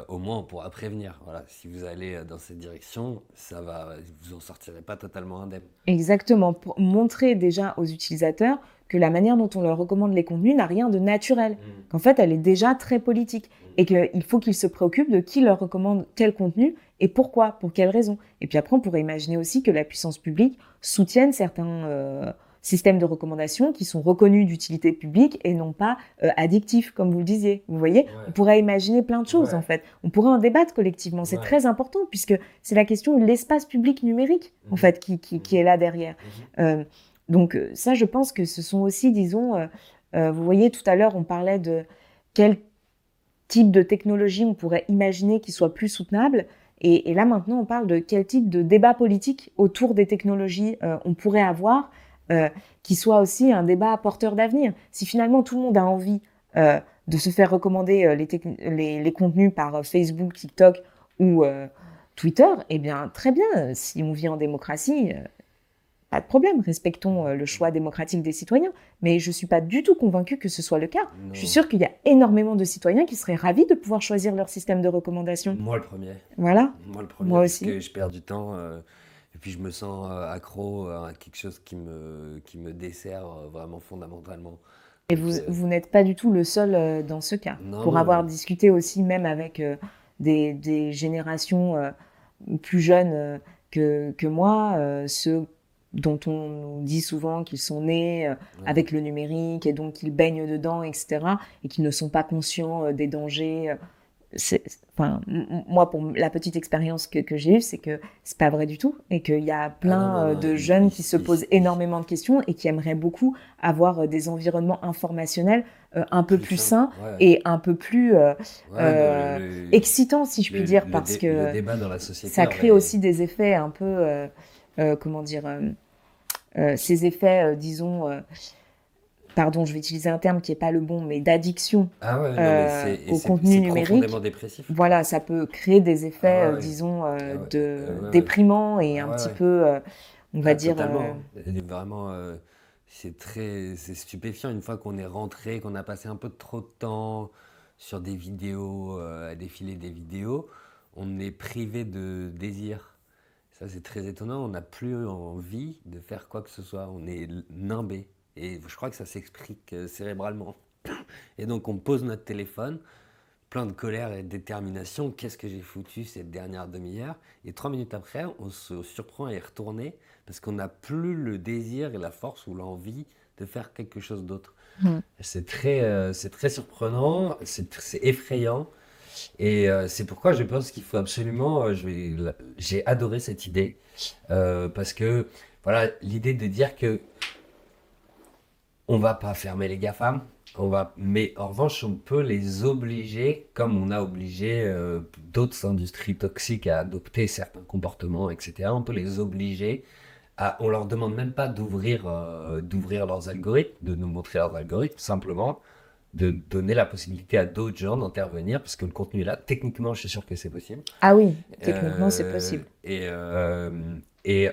Au moins on pourra prévenir. Voilà, si vous allez dans cette direction, ça va, vous en sortirez pas totalement indemne. Exactement, pour montrer déjà aux utilisateurs que la manière dont on leur recommande les contenus n'a rien de naturel, Mm, qu'en fait elle est déjà très politique mm. et qu'il faut qu'ils se préoccupent de qui leur recommande tel contenu et pourquoi, pour quelles raisons. Et puis après, on pourrait imaginer aussi que la puissance publique soutienne certains systèmes de recommandation qui sont reconnus d'utilité publique et non pas addictifs, comme vous le disiez. Vous voyez, on Ouais, pourrait imaginer plein de choses en ouais, fait. On pourrait en débattre collectivement, c'est ouais. très important puisque c'est la question de l'espace public numérique, en Mhm, fait, qui est là derrière. mhm, Euh, donc ça, je pense que ce sont aussi, disons, vous voyez, tout à l'heure, on parlait de quel type de technologie on pourrait imaginer qui soit plus soutenable. Et là, maintenant, on parle de quel type de débat politique autour des technologies on pourrait avoir, euh, qui soit aussi un débat porteur d'avenir. Si finalement tout le monde a envie de se faire recommander les contenus par Facebook, TikTok ou Twitter, eh bien, très bien, si on vit en démocratie, pas de problème, respectons le choix démocratique des citoyens. Mais je ne suis pas du tout convaincue que ce soit le cas. Je suis Non, sûre qu'il y a énormément de citoyens qui seraient ravis de pouvoir choisir leur système de recommandation. moi le premier. Voilà, Moi le premier, moi parce aussi. que je perds du temps et puis je me sens accro à quelque chose qui me dessert vraiment fondamentalement. Et Donc, vous n'êtes pas du tout le seul dans ce cas. non, Pour non, avoir discuté aussi même avec des générations plus jeunes que moi, ceux dont on nous dit souvent qu'ils sont nés ouais. avec le numérique et donc qu'ils baignent dedans, etc., et qu'ils ne sont pas conscients des dangers. Enfin, moi, pour la petite expérience que j'ai eue, c'est que c'est pas vrai du tout et qu'il y a Ah non, plein non, non, de jeunes qui se posent il- énormément de questions et qui aimeraient beaucoup avoir des environnements informationnels un peu plus plus simple. sains Ouais, et un peu plus ouais, euh, excitants, si je puis dire, parce le que débat dans la société ça crée aurait. aussi des effets un peu, comment dire, ces effets, disons, pardon, je vais utiliser un terme qui n'est pas le bon, mais d'addiction Ah ouais, non, mais au contenu c'est profondément numérique. dépressif. Voilà, ça peut créer des Ah effets, ouais, ouais. disons, Ah ouais, ouais, ouais. déprimants et Ah un ouais, petit ouais. peu, on va Ah, dire, totalement. Elle est vraiment, c'est stupéfiant une fois qu'on est rentré, qu'on a passé un peu trop de temps sur des vidéos, à défiler des vidéos, on est privé de désir. Ça, c'est très étonnant. On n'a plus envie de faire quoi que ce soit. On est nimbé. Et je crois que ça s'explique cérébralement. Et donc, on pose notre téléphone, plein de colère et de détermination. Qu'est-ce que j'ai foutu cette dernière demi-heure? Et 3 minutes après, on se surprend à y retourner parce qu'on n'a plus le désir et la force ou l'envie de faire quelque chose d'autre. hmm. C'est très surprenant, c'est effrayant. Et c'est pourquoi je pense qu'il faut absolument. J'ai adoré cette idée parce que voilà l'idée de dire que on va pas fermer les GAFAM, mais en revanche, on peut les obliger, comme on a obligé d'autres industries toxiques à adopter certains comportements, etc. On peut les obliger on leur demande même pas d'ouvrir leurs algorithmes, de nous montrer leurs algorithmes, simplement de donner la possibilité à d'autres gens d'intervenir, parce que le contenu est là. Techniquement, je suis sûr que c'est possible. Ah oui, techniquement, c'est Euh, possible. et, euh, et,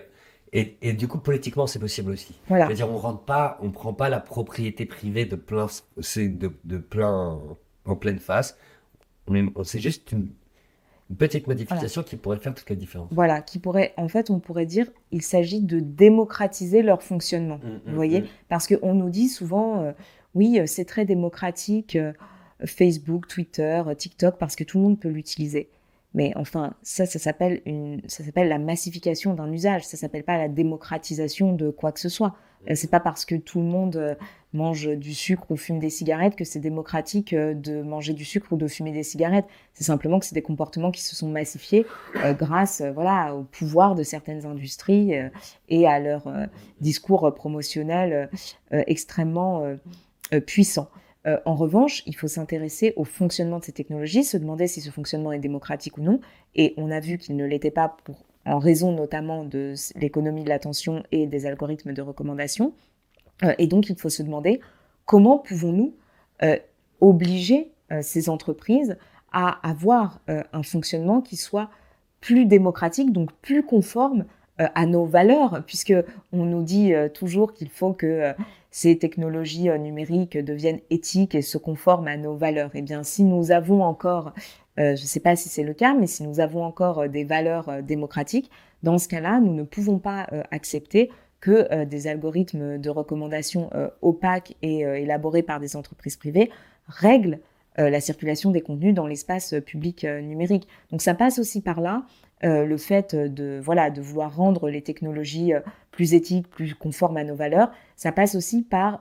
et du coup, politiquement, c'est possible aussi. Je veux Voilà. dire, on prend pas la propriété privée de plein, en pleine face. C'est juste une petite Voilà. modification qui pourrait faire toute la différence. Voilà, qui pourrait, en fait, on pourrait dire, il s'agit de démocratiser leur fonctionnement. Mm, Vous mm, voyez? mm. Parce qu'on nous dit souvent, oui, c'est très démocratique, Facebook, Twitter, TikTok, parce que tout le monde peut l'utiliser. Mais enfin, ça s'appelle la massification d'un usage. Ça s'appelle pas la démocratisation de quoi que ce soit. C'est pas parce que tout le monde mange du sucre ou fume des cigarettes que c'est démocratique de manger du sucre ou de fumer des cigarettes. C'est simplement que c'est des comportements qui se sont massifiés grâce, voilà, au pouvoir de certaines industries et à leur discours promotionnel extrêmement puissant. En revanche, il faut s'intéresser au fonctionnement de ces technologies, se demander si ce fonctionnement est démocratique ou non. Et on a vu qu'il ne l'était pas en raison notamment de l'économie de l'attention et des algorithmes de recommandation. Et donc, il faut se demander comment pouvons-nous obliger ces entreprises à avoir un fonctionnement qui soit plus démocratique, donc plus conforme à nos valeurs, puisque on nous dit toujours qu'il faut que ces technologies numériques deviennent éthiques et se conforment à nos valeurs. Eh bien, si nous avons encore, je ne sais pas si c'est le cas, mais si nous avons encore des valeurs démocratiques, dans ce cas-là, nous ne pouvons pas accepter que des algorithmes de recommandation opaques et élaborés par des entreprises privées règlent la circulation des contenus dans l'espace public numérique. Donc ça passe aussi par là, le fait de vouloir rendre les technologies plus éthiques, plus conformes à nos valeurs. Ça passe aussi par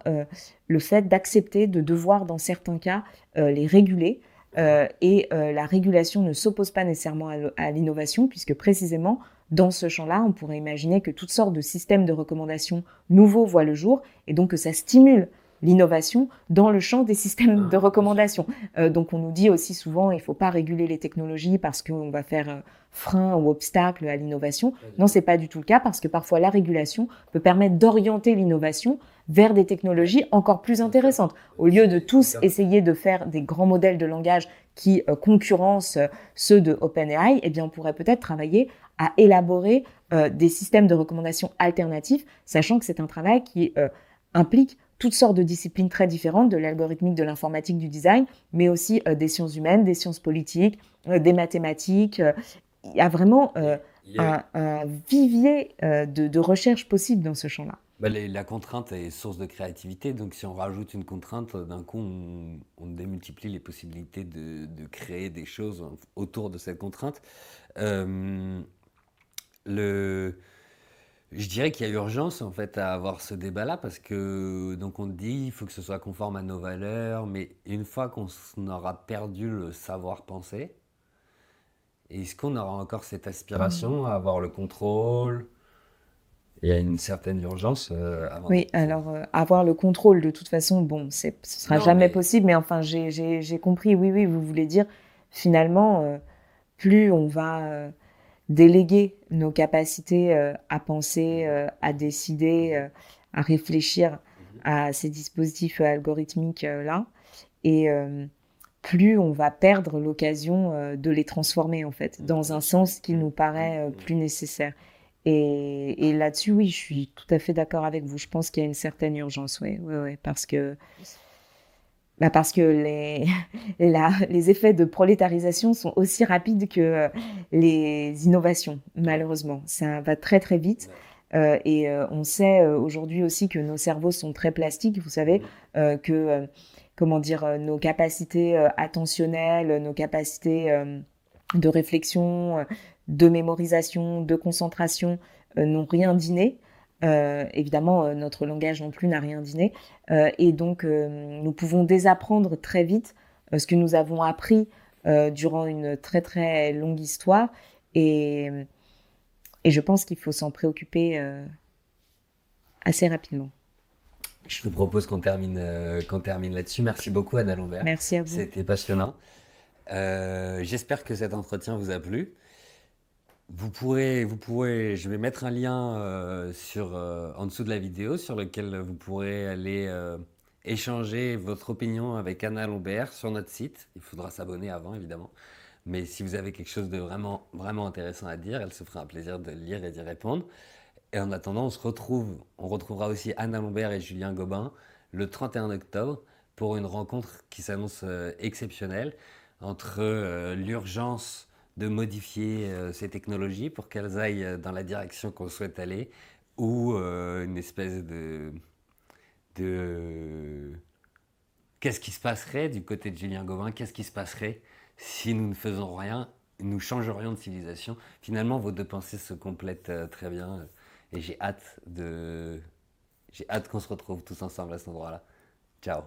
le fait d'accepter de devoir, dans certains cas, les réguler. La régulation ne s'oppose pas nécessairement à l'innovation, puisque précisément, dans ce champ-là, on pourrait imaginer que toutes sortes de systèmes de recommandation nouveaux voient le jour, et donc que ça stimule l'innovation dans le champ des systèmes de recommandation. Donc on nous dit aussi souvent, il ne faut pas réguler les technologies parce qu'on va faire frein ou obstacle à l'innovation. Non, ce n'est pas du tout le cas, parce que parfois la régulation peut permettre d'orienter l'innovation vers des technologies encore plus intéressantes. Au lieu de tous essayer de faire des grands modèles de langage qui concurrencent ceux de OpenAI, eh bien on pourrait peut-être travailler à élaborer des systèmes de recommandation alternatifs, sachant que c'est un travail qui implique toutes sortes de disciplines très différentes, de l'algorithmique, de l'informatique, du design, mais aussi des sciences humaines, des sciences politiques, des mathématiques. Il y a vraiment un vivier de recherche possible dans ce champ-là. Bah, la contrainte est source de créativité, donc si on rajoute une contrainte, d'un coup, on démultiplie les possibilités de créer des choses autour de cette contrainte. Euh, le, je dirais qu'il y a urgence en fait à avoir ce débat-là parce que donc on dit il faut que ce soit conforme à nos valeurs, mais une fois qu'on aura perdu le savoir-penser, est-ce qu'on aura encore cette aspiration à avoir le contrôle? Il y a une certaine urgence avant Oui, alors avoir le contrôle, de toute façon, bon, ce sera Non, jamais mais possible, mais enfin, j'ai compris, oui, oui, vous voulez dire, finalement, plus on va déléguer nos capacités à penser, à décider, à réfléchir à ces dispositifs algorithmiques là, et plus on va perdre l'occasion de les transformer, en fait, dans un sens qui nous paraît plus nécessaire. Et là-dessus, oui, je suis tout à fait d'accord avec vous. Je pense qu'il y a une certaine urgence, oui, oui, oui, parce que les effets de prolétarisation sont aussi rapides que les innovations, malheureusement. Ça va très, très vite. On sait aujourd'hui aussi que nos cerveaux sont très plastiques. Vous savez que, comment dire, nos capacités attentionnelles, nos capacités de réflexion, de mémorisation, de concentration n'ont rien d'inné. Évidemment, notre langage non plus n'a rien d'inné. Et donc, nous pouvons désapprendre très vite ce que nous avons appris durant une très très longue histoire. Et, et je pense qu'il faut s'en préoccuper assez rapidement. je te propose qu'on termine là-dessus. Merci beaucoup Anna Lambert. Merci à vous. C'était passionnant. J'espère que cet entretien vous a plu. Je vais mettre un lien en dessous de la vidéo sur lequel vous pourrez aller échanger votre opinion avec Anna Lambert sur notre site. Il faudra s'abonner avant, évidemment. Mais si vous avez quelque chose de vraiment, vraiment intéressant à dire, elle se fera un plaisir de le lire et d'y répondre. Et en attendant, on retrouvera aussi Anna Lambert et Julien Gobin le 31 octobre pour une rencontre qui s'annonce exceptionnelle entre l'urgence de modifier ces technologies pour qu'elles aillent dans la direction qu'on souhaite aller ou une espèce de... Qu'est-ce qui se passerait du côté de Julien Gobin? Qu'est-ce qui se passerait si nous ne faisons rien nous changerions de civilisation. Finalement, vos deux pensées se complètent très bien et j'ai hâte qu'on se retrouve tous ensemble à cet endroit-là. Ciao.